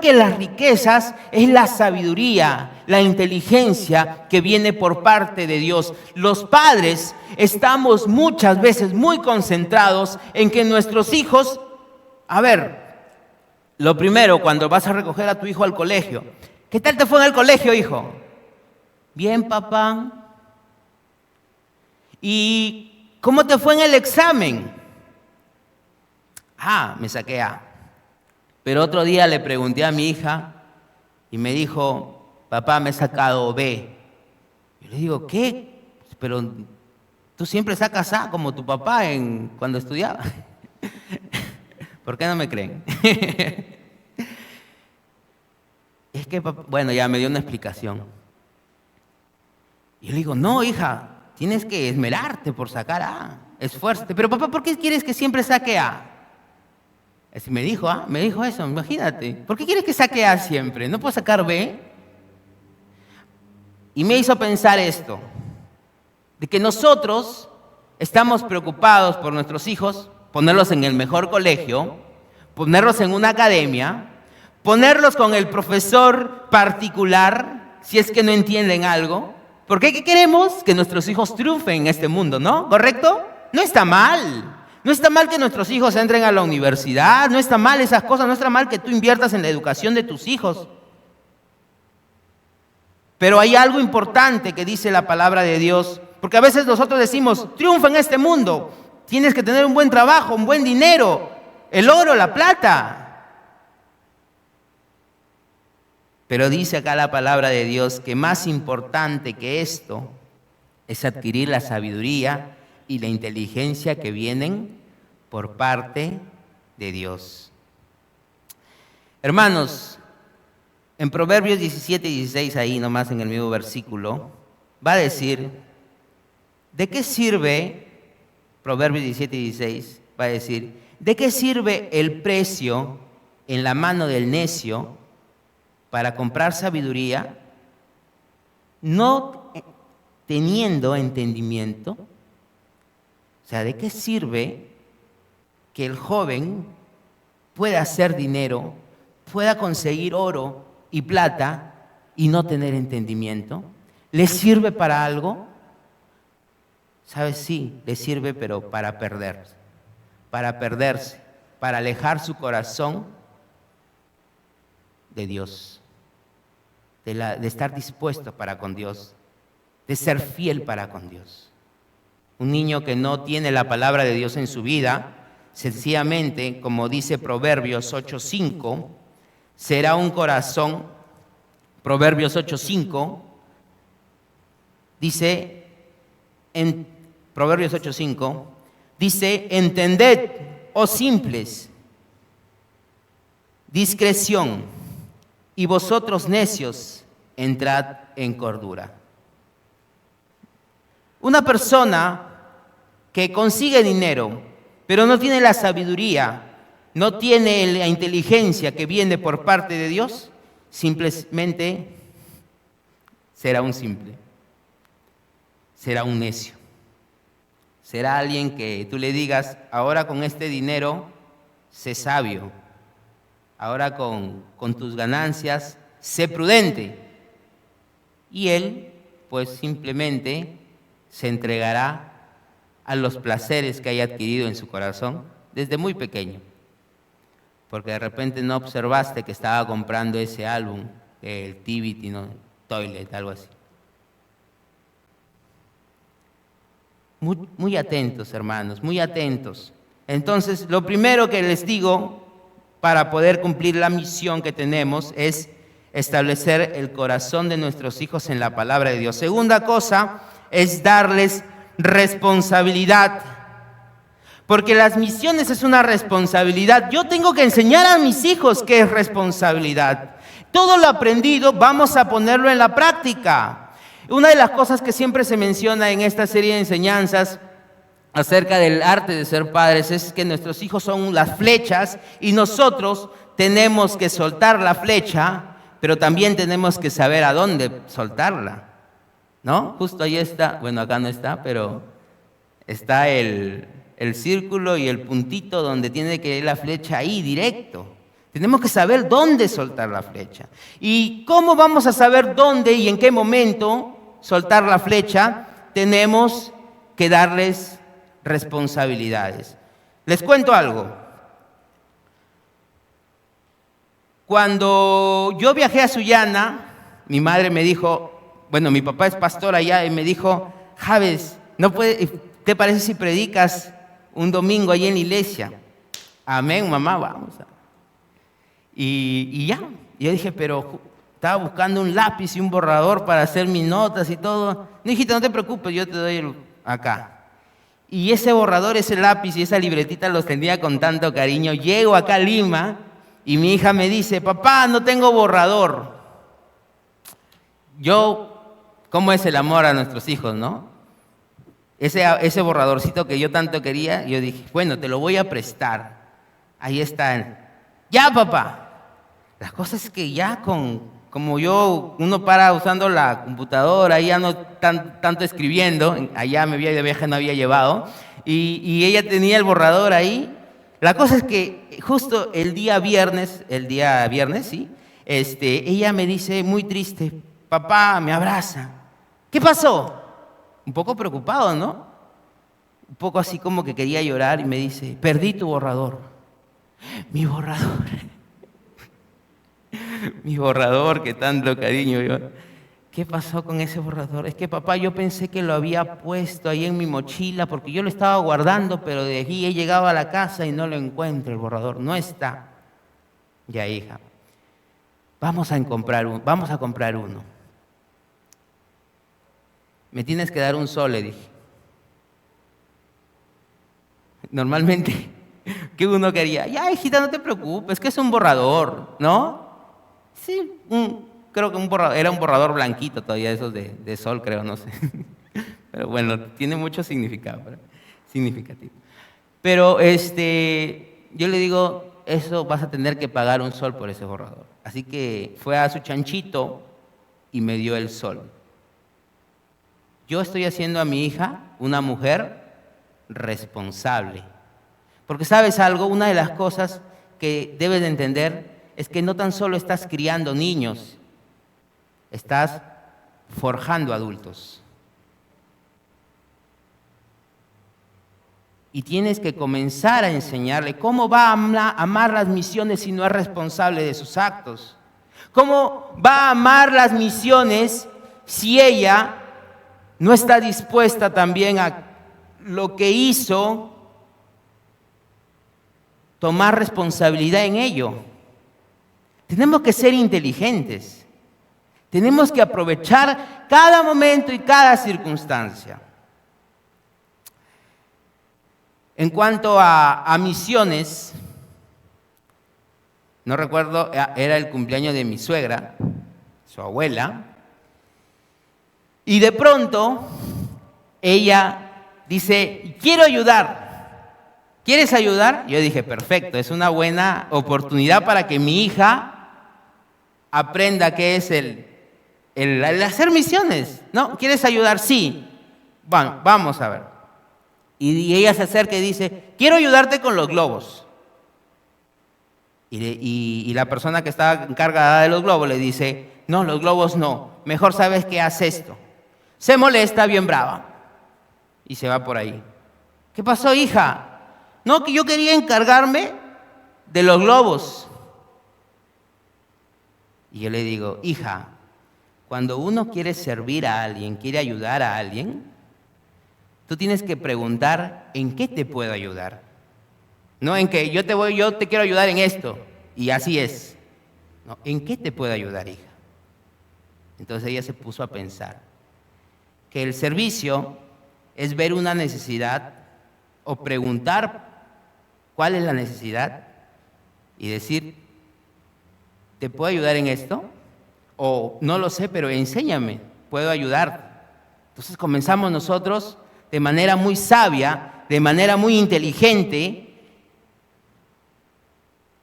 que las riquezas es la sabiduría, la inteligencia que viene por parte de Dios. Los padres estamos muchas veces muy concentrados en que nuestros hijos, lo primero, cuando vas a recoger a tu hijo al colegio, ¿qué tal te fue en el colegio, hijo? Bien, papá. ¿Y cómo te fue en el examen? Me saqué A. Pero otro día le pregunté a mi hija y me dijo, papá, me he sacado B. Yo le digo, ¿qué? Pero tú siempre sacas A como tu papá cuando estudiaba. ¿Por qué no me creen? Es que, bueno, ya me dio una explicación. Y yo le digo, no, hija, tienes que esmerarte por sacar A, esfuérzate. Pero papá, ¿por qué quieres que siempre saque A? Así me dijo eso, imagínate. ¿Por qué quieres que saque A siempre? ¿No puedo sacar B? Y me hizo pensar esto, de que nosotros estamos preocupados por nuestros hijos, ponerlos en el mejor colegio, ponerlos en una academia, ponerlos con el profesor particular, si es que no entienden algo. Porque ¿qué queremos? Que nuestros hijos triunfen en este mundo, ¿no? ¿Correcto? No está mal. No está mal que nuestros hijos entren a la universidad, no está mal esas cosas, no está mal que tú inviertas en la educación de tus hijos. Pero hay algo importante que dice la palabra de Dios, porque a veces nosotros decimos, triunfa en este mundo, tienes que tener un buen trabajo, un buen dinero, el oro, la plata. Pero dice acá la palabra de Dios que más importante que esto es adquirir la sabiduría y la inteligencia que vienen por parte de Dios. Hermanos, en Proverbios 17:16, ahí nomás en el mismo versículo, va a decir, ¿de qué sirve, Proverbios 17:16, va a decir, ¿de qué sirve el precio en la mano del necio para comprar sabiduría, no teniendo entendimiento? O sea, ¿de qué sirve que el joven pueda hacer dinero, pueda conseguir oro y plata y no tener entendimiento? ¿Le sirve para algo? ¿Sabes? Sí, le sirve, pero para perderse, para alejar su corazón de Dios, de estar dispuesto para con Dios, de ser fiel para con Dios. Un niño que no tiene la palabra de Dios en su vida, sencillamente, como dice Proverbios 8:5, será un corazón, Proverbios 8:5, dice, en Proverbios 8:5, dice, entended, oh simples, discreción, y vosotros necios, entrad en cordura. Una persona que consigue dinero, pero no tiene la sabiduría, no tiene la inteligencia que viene por parte de Dios, simplemente será un simple, será un necio. Será alguien que tú le digas, ahora con este dinero, sé sabio. Ahora con tus ganancias, sé prudente. Y él, pues simplemente se entregará a los placeres que haya adquirido en su corazón desde muy pequeño. Porque de repente no observaste que estaba comprando ese álbum, el Tivity, ¿no? Toilet, algo así. Muy atentos, hermanos, muy atentos. Entonces, lo primero que les digo para poder cumplir la misión que tenemos es establecer el corazón de nuestros hijos en la palabra de Dios. Segunda cosa es darles responsabilidad. Porque las misiones es una responsabilidad. Yo tengo que enseñar a mis hijos qué es responsabilidad. Todo lo aprendido vamos a ponerlo en la práctica. Una de las cosas que siempre se menciona en esta serie de enseñanzas acerca del arte de ser padres es que nuestros hijos son las flechas y nosotros tenemos que soltar la flecha, pero también tenemos que saber a dónde soltarla, ¿no? Justo ahí está, bueno, acá no está, pero está el círculo y el puntito donde tiene que ir la flecha ahí directo. Tenemos que saber dónde soltar la flecha. ¿Y cómo vamos a saber dónde y en qué momento soltar la flecha? Tenemos que darles responsabilidades. Les cuento algo. Cuando yo viajé a Sullana, mi madre me dijo, bueno, mi papá es pastor allá, y me dijo, Javes, ¿te parece si predicas un domingo allí en la iglesia? Amén, mamá, vamos. Y ya, yo dije, pero estaba buscando un lápiz y un borrador para hacer mis notas y todo. No, hijita, no te preocupes, yo te doy acá. Y ese borrador, ese lápiz y esa libretita los tenía con tanto cariño. Llego acá a Lima y mi hija me dice, papá, no tengo borrador. ¿Cómo es el amor a nuestros hijos, no? Ese borradorcito que yo tanto quería, yo dije, bueno, te lo voy a prestar. Ahí está. Ya, papá. La cosa es que ya como uno para usando la computadora, ya no tanto escribiendo, allá me había de viaje, no había llevado, y ella tenía el borrador ahí. La cosa es que justo el día viernes, sí, ella me dice muy triste, papá, me abraza. ¿Qué pasó? Un poco preocupado, ¿no? Un poco así como que quería llorar y me dice, perdí tu borrador. Mi borrador. Mi borrador, que tanto cariño. ¿Qué pasó con ese borrador? Es que papá, yo pensé que lo había puesto ahí en mi mochila porque yo lo estaba guardando, pero de aquí he llegado a la casa y no lo encuentro, el borrador no está. Ya, hija, vamos a comprar uno. Me tienes que dar 1 sol, le dije. Normalmente, ¿qué uno quería? Ya, hijita, no te preocupes, que es un borrador, ¿no? Sí, creo que era un borrador blanquito todavía, esos de sol, creo, no sé. Pero bueno, tiene mucho significativo. Pero yo le digo, eso vas a tener que pagar 1 sol por ese borrador. Así que fue a su chanchito y me dio el sol. Yo estoy haciendo a mi hija una mujer responsable. Porque ¿sabes algo? Una de las cosas que debes de entender es que no tan solo estás criando niños, estás forjando adultos. Y tienes que comenzar a enseñarle cómo va a amar las misiones si no es responsable de sus actos. ¿Cómo va a amar las misiones si ella no está dispuesta también a lo que hizo, tomar responsabilidad en ello? Tenemos que ser inteligentes. Tenemos que aprovechar cada momento y cada circunstancia. En cuanto a misiones, no recuerdo, era el cumpleaños de mi suegra, su abuela, y de pronto ella dice, quiero ayudar. ¿Quieres ayudar? Yo dije, perfecto, es una buena oportunidad para que mi hija aprenda qué es el hacer misiones. ¿No? ¿Quieres ayudar? Sí. Bueno, vamos a ver. Y ella se acerca y dice, quiero ayudarte con los globos. Y la persona que estaba encargada de los globos le dice, no, los globos no, mejor sabes que haz esto. Se molesta, bien brava, y se va por ahí. ¿Qué pasó, hija? No, que yo quería encargarme de los globos. Y yo le digo, hija, cuando uno quiere servir a alguien, quiere ayudar a alguien, tú tienes que preguntar, ¿en qué te puedo ayudar? No en que yo te quiero ayudar en esto, y así es. No, ¿en qué te puedo ayudar, hija? Entonces ella se puso a pensar que el servicio es ver una necesidad o preguntar cuál es la necesidad y decir, ¿te puedo ayudar en esto? O no lo sé, pero enséñame, puedo ayudar. Entonces comenzamos nosotros de manera muy sabia, de manera muy inteligente,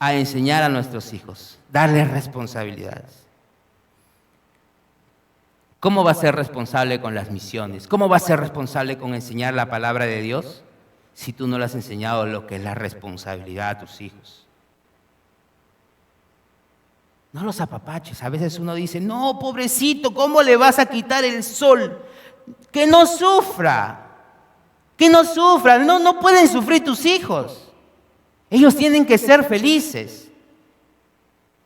a enseñar a nuestros hijos, darles responsabilidades. ¿Cómo va a ser responsable con las misiones? ¿Cómo va a ser responsable con enseñar la palabra de Dios si tú no le has enseñado lo que es la responsabilidad a tus hijos? No los apapaches. A veces uno dice, no, pobrecito, ¿cómo le vas a quitar el sol? Que no sufra, no pueden sufrir tus hijos. Ellos tienen que ser felices.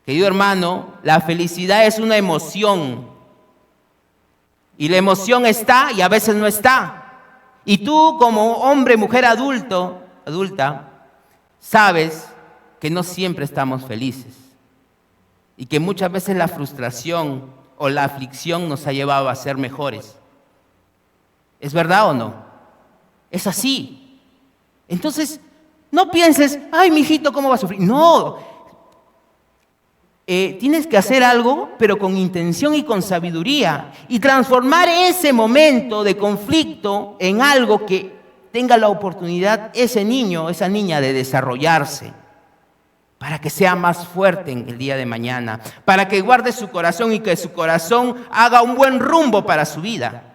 Querido hermano, la felicidad es una emoción. Y la emoción está y a veces no está. Y tú como hombre, mujer adulta, sabes que no siempre estamos felices. Y que muchas veces la frustración o la aflicción nos ha llevado a ser mejores. ¿Es verdad o no? Es así. Entonces, no pienses, ay, mijito, ¿cómo va a sufrir? No. Tienes que hacer algo, pero con intención y con sabiduría. Y transformar ese momento de conflicto en algo que tenga la oportunidad ese niño, esa niña de desarrollarse. Para que sea más fuerte en el día de mañana. Para que guarde su corazón y que su corazón haga un buen rumbo para su vida.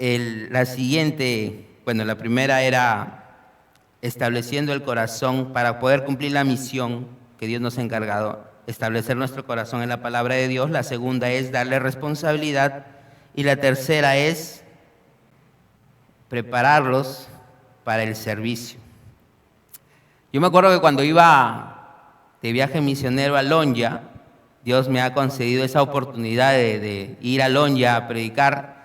La primera era estableciendo el corazón para poder cumplir la misión que Dios nos ha encargado, establecer nuestro corazón en la palabra de Dios. La segunda es darle responsabilidad y la tercera es prepararlos para el servicio. Yo me acuerdo que cuando iba de viaje misionero a Lonya, Dios me ha concedido esa oportunidad de ir a Lonya a predicar.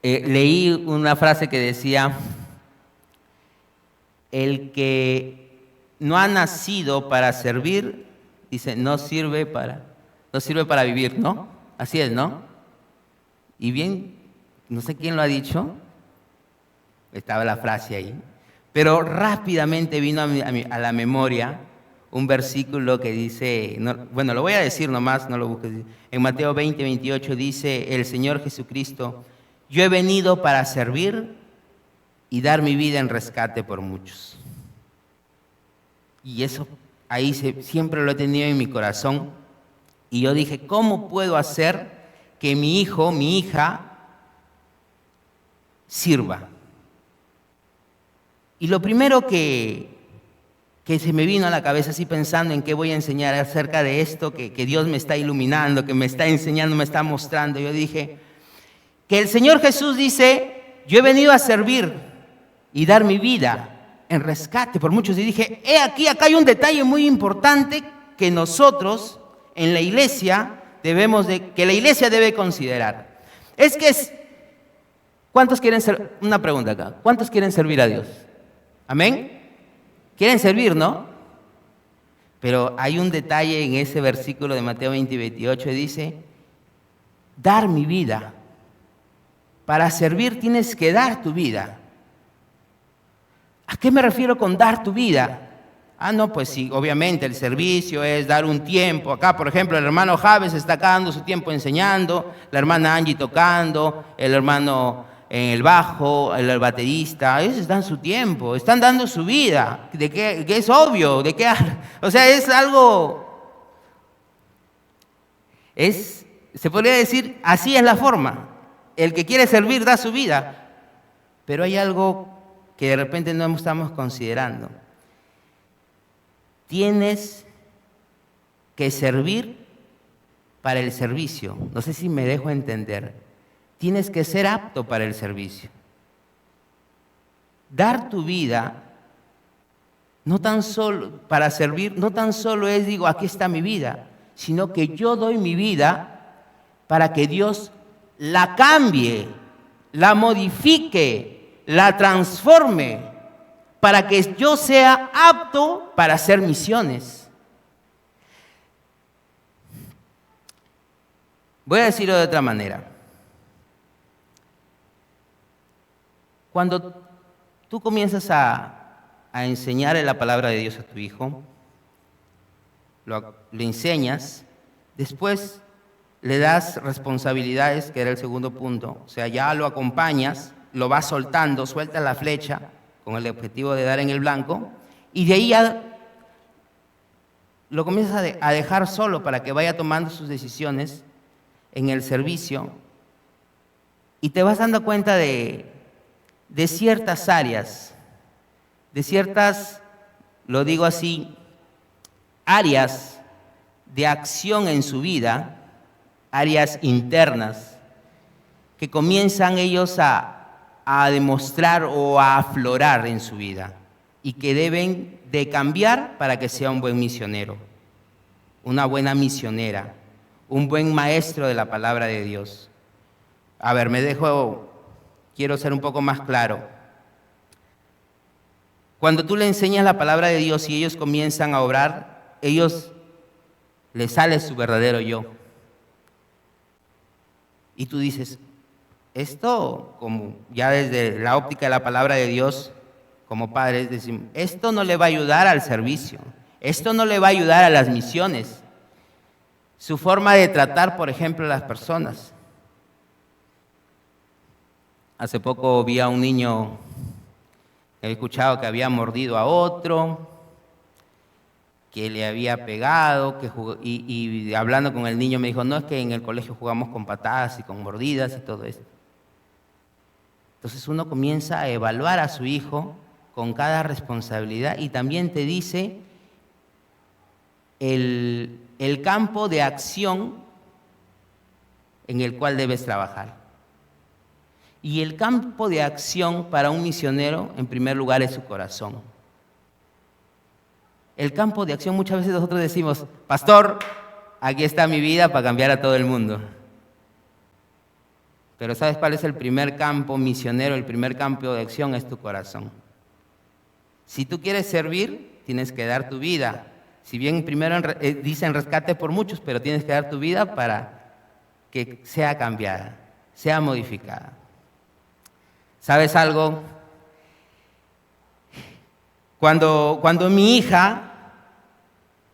Leí una frase que decía, el que no ha nacido para servir, dice, no sirve para vivir, ¿no? Así es, ¿no? Y bien, no sé quién lo ha dicho, estaba la frase ahí, pero rápidamente vino a la memoria un versículo que dice, lo voy a decir nomás, no lo busques. En Mateo 20, 28 dice el Señor Jesucristo, yo he venido para servir y dar mi vida en rescate por muchos. Y eso ahí siempre lo he tenido en mi corazón. Y yo dije, ¿cómo puedo hacer que mi hijo, mi hija, sirva? Y lo primero que se me vino a la cabeza así pensando en qué voy a enseñar acerca de esto que Dios me está iluminando, que me está enseñando, me está mostrando. Yo dije que el Señor Jesús dice, yo he venido a servir y dar mi vida en rescate por muchos. Y dije, acá hay un detalle muy importante que nosotros en la iglesia que la iglesia debe considerar. ¿Cuántos quieren una pregunta acá? ¿Cuántos quieren servir a Dios? ¿Amén? Quieren servir, ¿no? Pero hay un detalle en ese versículo de Mateo 20 y 28, dice, dar mi vida. Para servir tienes que dar tu vida. ¿A qué me refiero con dar tu vida? Ah, no, pues sí, obviamente el servicio es dar un tiempo. Acá, por ejemplo, el hermano Javes está acá dando su tiempo enseñando, la hermana Angie tocando, el hermano en el bajo, el baterista, ellos dan su tiempo, están dando su vida, que es obvio, o sea, es algo, se podría decir, así es la forma. El que quiere servir da su vida, pero hay algo que de repente no estamos considerando. Tienes que servir para el servicio. No sé si me dejo entender. Tienes que ser apto para el servicio. Dar tu vida, no tan solo para servir, no tan solo es, digo, aquí está mi vida, sino que yo doy mi vida para que Dios la cambie, la modifique, la transforme, para que yo sea apto para hacer misiones. Voy a decirlo de otra manera. Cuando tú comienzas a enseñarle la palabra de Dios a tu hijo, lo enseñas, después le das responsabilidades, que era el segundo punto. O sea, ya lo acompañas, lo vas soltando, sueltas la flecha con el objetivo de dar en el blanco, y de ahí ya lo comienzas a dejar solo para que vaya tomando sus decisiones en el servicio, y te vas dando cuenta de ciertas áreas, de ciertas, lo digo así, áreas de acción en su vida, áreas internas, que comienzan ellos a demostrar o a aflorar en su vida y que deben de cambiar para que sea un buen misionero, una buena misionera, un buen maestro de la palabra de Dios. A ver, quiero ser un poco más claro. Cuando tú le enseñas la palabra de Dios y ellos comienzan a obrar, les sale su verdadero yo. Y tú dices, esto, como ya desde la óptica de la palabra de Dios, como padres, decimos, esto no le va a ayudar al servicio, esto no le va a ayudar a las misiones. Su forma de tratar, por ejemplo, a las personas. Hace poco vi a un niño que había escuchado que había mordido a otro, que le había pegado, y hablando con el niño me dijo, no, es que en el colegio jugamos con patadas y con mordidas y todo esto. Entonces uno comienza a evaluar a su hijo con cada responsabilidad y también te dice el campo de acción en el cual debes trabajar. Y el campo de acción para un misionero, en primer lugar, es su corazón. El campo de acción, muchas veces nosotros decimos, pastor, aquí está mi vida para cambiar a todo el mundo. Pero ¿sabes cuál es el primer campo misionero? El primer campo de acción es tu corazón. Si tú quieres servir, tienes que dar tu vida. Si bien primero dicen rescate por muchos, pero tienes que dar tu vida para que sea cambiada, sea modificada. ¿Sabes algo? Cuando mi hija,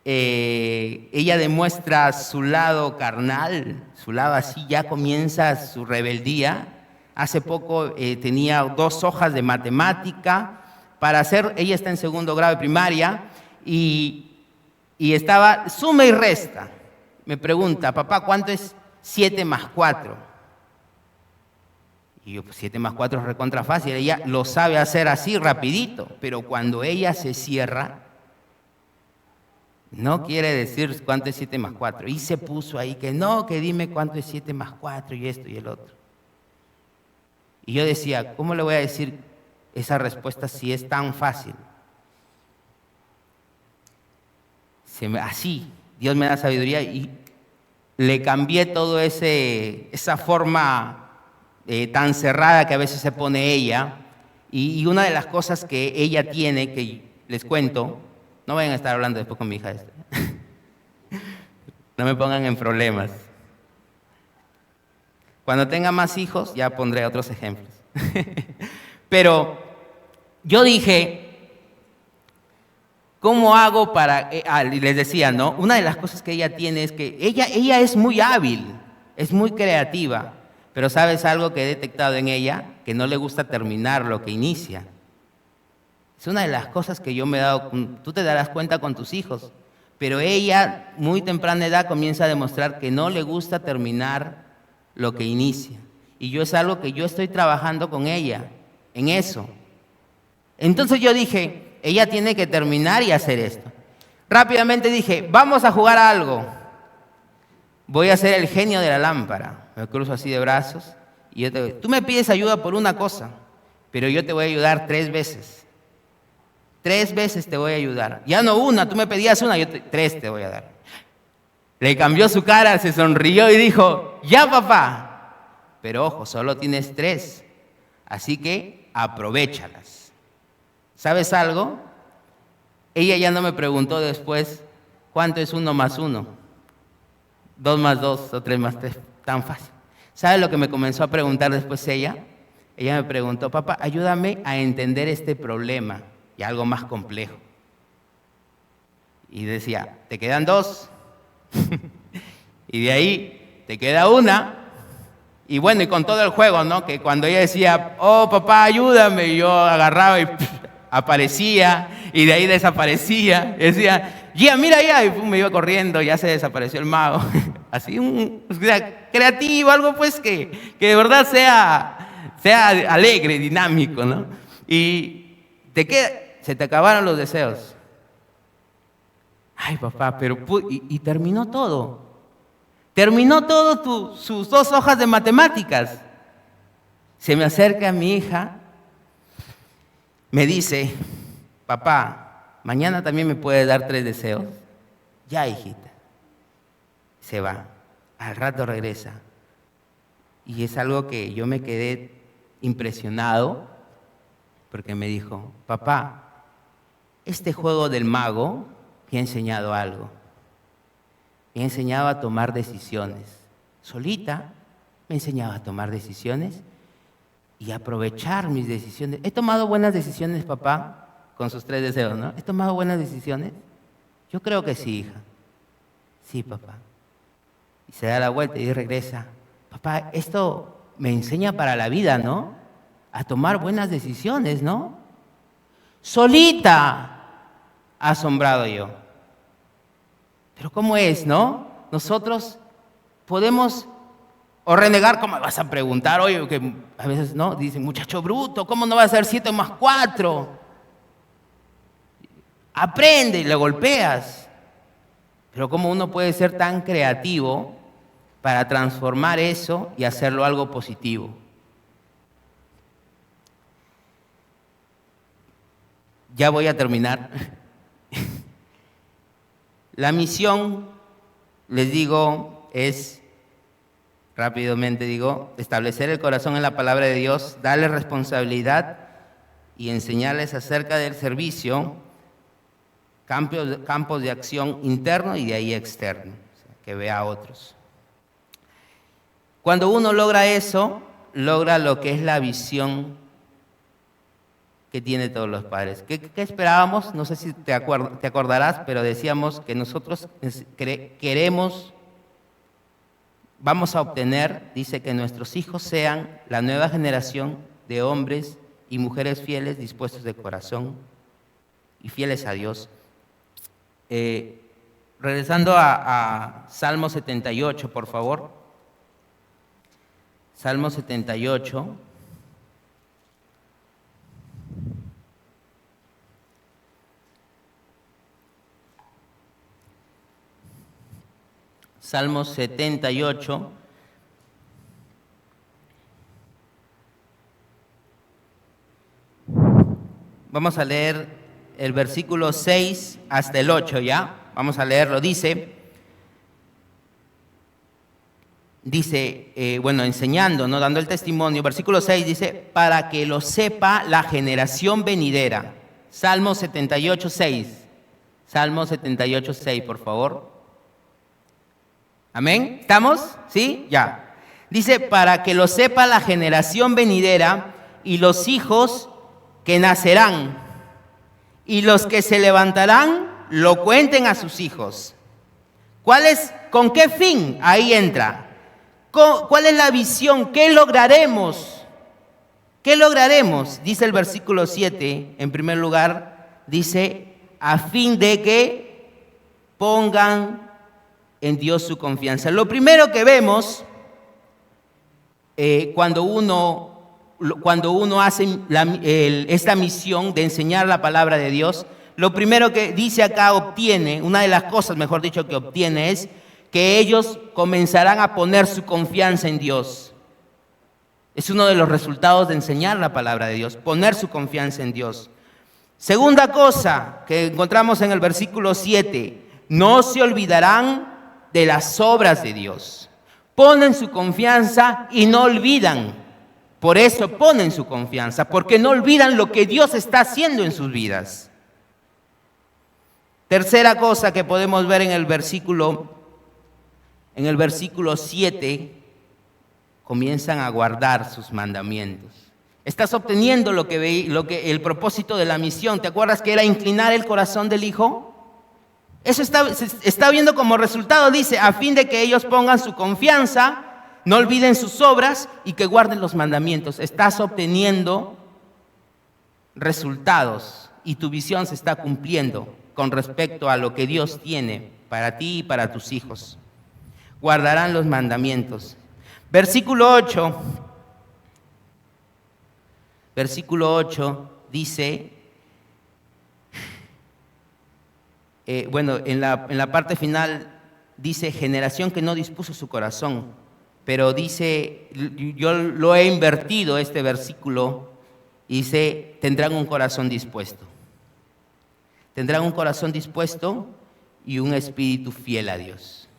ella demuestra su lado carnal, su lado así, ya comienza su rebeldía. Hace poco tenía 2 hojas de matemática para hacer, ella está en 2º grado de primaria, y estaba suma y resta. Me pregunta, papá, ¿cuánto es 7 más 4? Y yo, pues 7 más 4 es recontra fácil, ella lo sabe hacer así rapidito, pero cuando ella se cierra, no quiere decir cuánto es 7 más 4. Y se puso ahí que no, que dime cuánto es 7 más 4 y esto y el otro. Y yo decía, ¿cómo le voy a decir esa respuesta si es tan fácil? Así, Dios me da sabiduría y le cambié todo esa forma tan cerrada que a veces se pone ella. Y una de las cosas que ella tiene, que les cuento, no vayan a estar hablando después con mi hija esto. No me pongan en problemas. Cuando tenga más hijos, ya pondré otros ejemplos. Pero yo dije, ¿cómo hago para...? Y les decía, ¿no? Una de las cosas que ella tiene es que ella es muy hábil, es muy creativa, pero ¿sabes algo que he detectado en ella? Que no le gusta terminar lo que inicia. Es una de las cosas que yo me he dado, tú te darás cuenta con tus hijos, pero ella, muy temprana edad, comienza a demostrar que no le gusta terminar lo que inicia. Y yo es algo que yo estoy trabajando con ella, en eso. Entonces yo dije, ella tiene que terminar y hacer esto. Rápidamente dije, vamos a jugar a algo. Voy a ser el genio de la lámpara. Me cruzo así de brazos y tú me pides ayuda por una cosa, pero yo te voy a ayudar 3 veces. 3 veces te voy a ayudar. Ya no una, tú me pedías una, 3 te voy a dar. Le cambió su cara, se sonrió y dijo, ya papá. Pero ojo, solo tienes 3, así que aprovéchalas. ¿Sabes algo? Ella ya no me preguntó después, ¿cuánto es 1 más 1? 2 más 2 o 3 más 3, tan fácil. ¿Sabes lo que me comenzó a preguntar después ella? Ella me preguntó, papá, ayúdame a entender este problema y algo más complejo. Y decía, te quedan 2. Y de ahí te queda 1. Y bueno, y con todo el juego, ¿no? Que cuando ella decía, oh papá, ayúdame, yo agarraba y aparecía, y de ahí desaparecía. Y decía, ya, mira ya, y me iba corriendo, ya se desapareció el mago. Así, creativo, algo pues que de verdad sea alegre, dinámico, ¿no? Y se te acabaron los deseos. Ay, papá, pero y terminó todo. Terminó todo sus 2 hojas de matemáticas. Se me acerca mi hija, me dice, papá, ¿mañana también me puedes dar 3 deseos? Ya, hijita. Se va. Al rato regresa. Y es algo que yo me quedé impresionado porque me dijo, papá, este juego del mago me ha enseñado algo. Me enseñaba a tomar decisiones. Solita me enseñaba a tomar decisiones y aprovechar mis decisiones. ¿He tomado buenas decisiones, papá? Con sus 3 deseos, ¿no? ¿He tomado buenas decisiones? Yo creo que sí, hija. Sí, papá. Y se da la vuelta y regresa. Papá, esto me enseña para la vida, ¿no? A tomar buenas decisiones, ¿no? Solita, asombrado yo. Pero ¿cómo es, no? Nosotros podemos o renegar, ¿cómo me vas a preguntar? Oye, que a veces no, dicen, muchacho bruto, ¿cómo no va a ser 7 más 4? Aprende y le golpeas. Pero ¿cómo uno puede ser tan creativo para transformar eso y hacerlo algo positivo? Ya voy a terminar. La misión, les digo, es, rápidamente digo, establecer el corazón en la palabra de Dios, darles responsabilidad y enseñarles acerca del servicio, campos de acción interno y de ahí externo, o sea, que vea a otros. Cuando uno logra eso, logra lo que es la visión que tiene todos los padres. ¿Qué esperábamos? No sé si te acordarás, pero decíamos que nosotros vamos a obtener, dice, que nuestros hijos sean la nueva generación de hombres y mujeres fieles, dispuestos de corazón y fieles a Dios. Regresando a Salmo 78, por favor. Salmo 78. Salmo 78. Vamos a leer el versículo 6 hasta el 8, ¿ya? Vamos a leerlo. Dice, enseñando, ¿no? Dando el testimonio. Versículo 6 dice, para que lo sepa la generación venidera. Salmo 78, 6. Salmo 78, 6, por favor. ¿Amén? ¿Estamos? ¿Sí? Ya. Dice, para que lo sepa la generación venidera y los hijos que nacerán y los que se levantarán lo cuenten a sus hijos. ¿Con qué fin? Ahí entra. ¿Cuál es la visión? ¿Qué lograremos? ¿Qué lograremos? Dice el versículo 7, en primer lugar, dice, a fin de que pongan en Dios su confianza. Lo primero que vemos cuando uno hace esta misión de enseñar la palabra de Dios, lo primero que dice acá obtiene, una de las cosas, mejor dicho, que obtiene es que ellos comenzarán a poner su confianza en Dios. Es uno de los resultados de enseñar la palabra de Dios, poner su confianza en Dios. Segunda cosa que encontramos en el versículo 7, no se olvidarán de las obras de Dios. Ponen su confianza y no olvidan. Por eso ponen su confianza, porque no olvidan lo que Dios está haciendo en sus vidas. Tercera cosa que podemos ver en el versículo 7, comienzan a guardar sus mandamientos. Estás obteniendo el propósito de la misión. ¿Te acuerdas que era inclinar el corazón del Hijo? Eso se está viendo como resultado, dice, a fin de que ellos pongan su confianza, no olviden sus obras y que guarden los mandamientos. Estás obteniendo resultados y tu visión se está cumpliendo con respecto a lo que Dios tiene para ti y para tus hijos. Guardarán los mandamientos. Versículo 8 dice, en la parte final dice, generación que no dispuso su corazón, pero dice, yo lo he invertido este versículo, dice, tendrán un corazón dispuesto. Tendrán un corazón dispuesto y un espíritu fiel a Dios.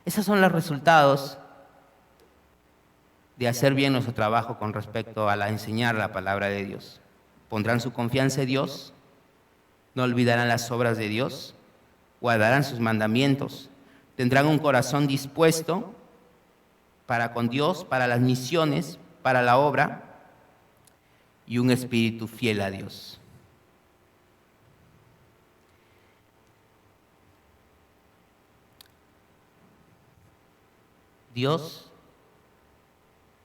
Esos son los resultados de hacer bien nuestro trabajo con respecto a enseñar la palabra de Dios. Pondrán su confianza en Dios, no olvidarán las obras de Dios, guardarán sus mandamientos, tendrán un corazón dispuesto para con Dios, para las misiones, para la obra, y un espíritu fiel a Dios. Dios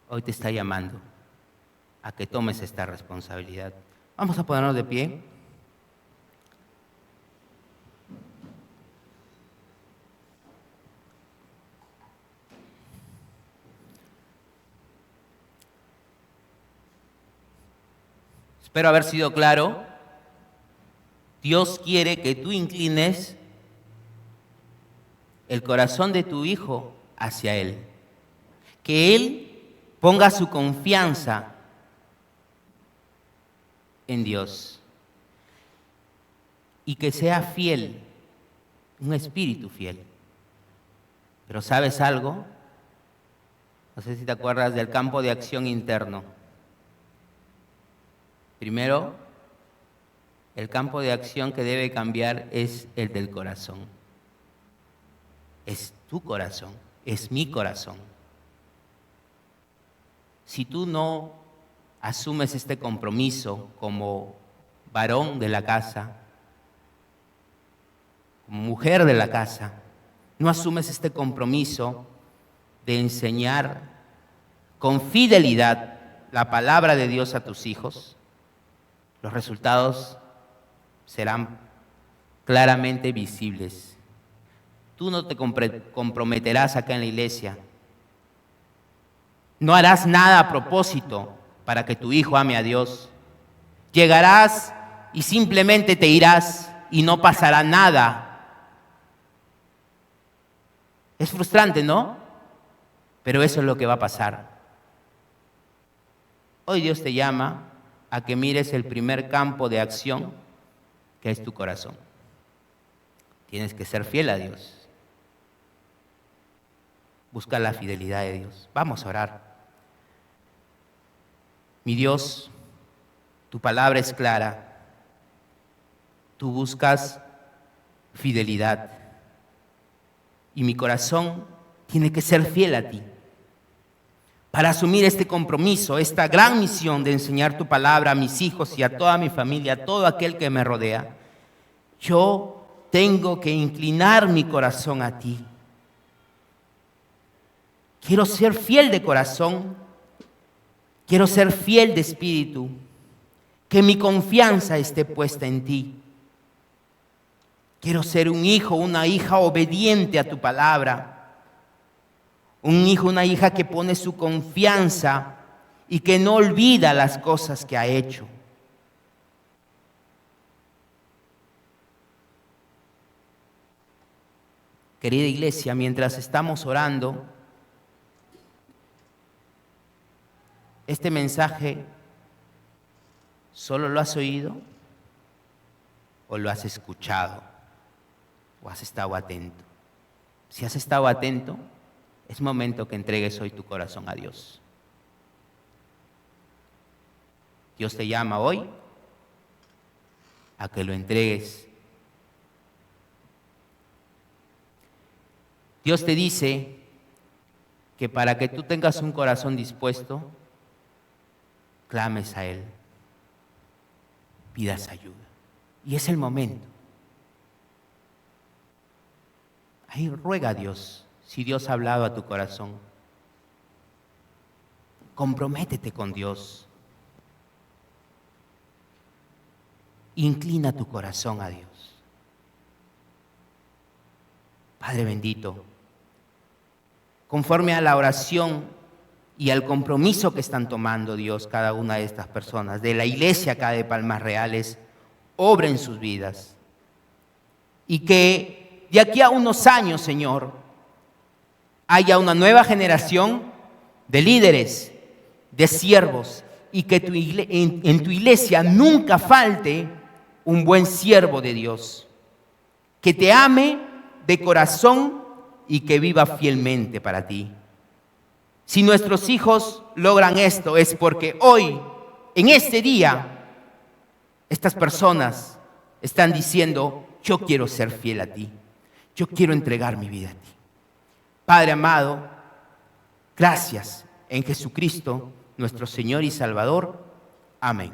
hoy te está llamando a que tomes esta responsabilidad. Vamos a ponernos de pie. Espero haber sido claro. Dios quiere que tú inclines el corazón de tu hijo hacia Él. Que Él ponga su confianza en Dios. Y que sea fiel, un espíritu fiel. Pero ¿sabes algo? No sé si te acuerdas del campo de acción interno. Primero, el campo de acción que debe cambiar es el del corazón. Es tu corazón, es mi corazón. Si tú no asumes este compromiso como varón de la casa, como mujer de la casa, no asumes este compromiso de enseñar con fidelidad la palabra de Dios a tus hijos, los resultados serán claramente visibles. Tú no te comprometerás acá en la iglesia. No harás nada a propósito para que tu hijo ame a Dios. Llegarás y simplemente te irás y no pasará nada. Es frustrante, ¿no? Pero eso es lo que va a pasar. Hoy Dios te llama a que mires el primer campo de acción, que es tu corazón. Tienes que ser fiel a Dios. Busca la fidelidad de Dios. Vamos a orar. Mi Dios, tu palabra es clara. Tú buscas fidelidad. Y mi corazón tiene que ser fiel a ti. para asumir este compromiso, esta gran misión de enseñar tu palabra a mis hijos y a toda mi familia, a todo aquel que me rodea, yo tengo que inclinar mi corazón a ti. Quiero ser fiel de corazón, quiero ser fiel de espíritu, que mi confianza esté puesta en ti. Quiero ser un hijo, una hija obediente a tu palabra. Un hijo, una hija que pone su confianza y que no olvida las cosas que ha hecho. Querida iglesia, mientras estamos orando, este mensaje, ¿solo lo has oído o lo has escuchado o has estado atento? Si has estado atento, es momento que entregues hoy tu corazón a Dios. Dios te llama hoy a que lo entregues. Dios te dice que para que tú tengas un corazón dispuesto, clames a Él, pidas ayuda. Y es el momento. Ahí ruega a Dios. Si Dios ha hablado a tu corazón, comprométete con Dios. Inclina tu corazón a Dios. Padre bendito, conforme a la oración y al compromiso que están tomando, Dios, cada una de estas personas, de la iglesia acá de Palmas Reales, obra en sus vidas. Y que de aquí a unos años, Señor, haya una nueva generación de líderes, de siervos, y que en tu iglesia nunca falte un buen siervo de Dios, que te ame de corazón y que viva fielmente para ti. Si nuestros hijos logran esto, es porque hoy, en este día, estas personas están diciendo: yo quiero ser fiel a ti, yo quiero entregar mi vida a ti. Padre amado, gracias en Jesucristo, nuestro Señor y Salvador. Amén.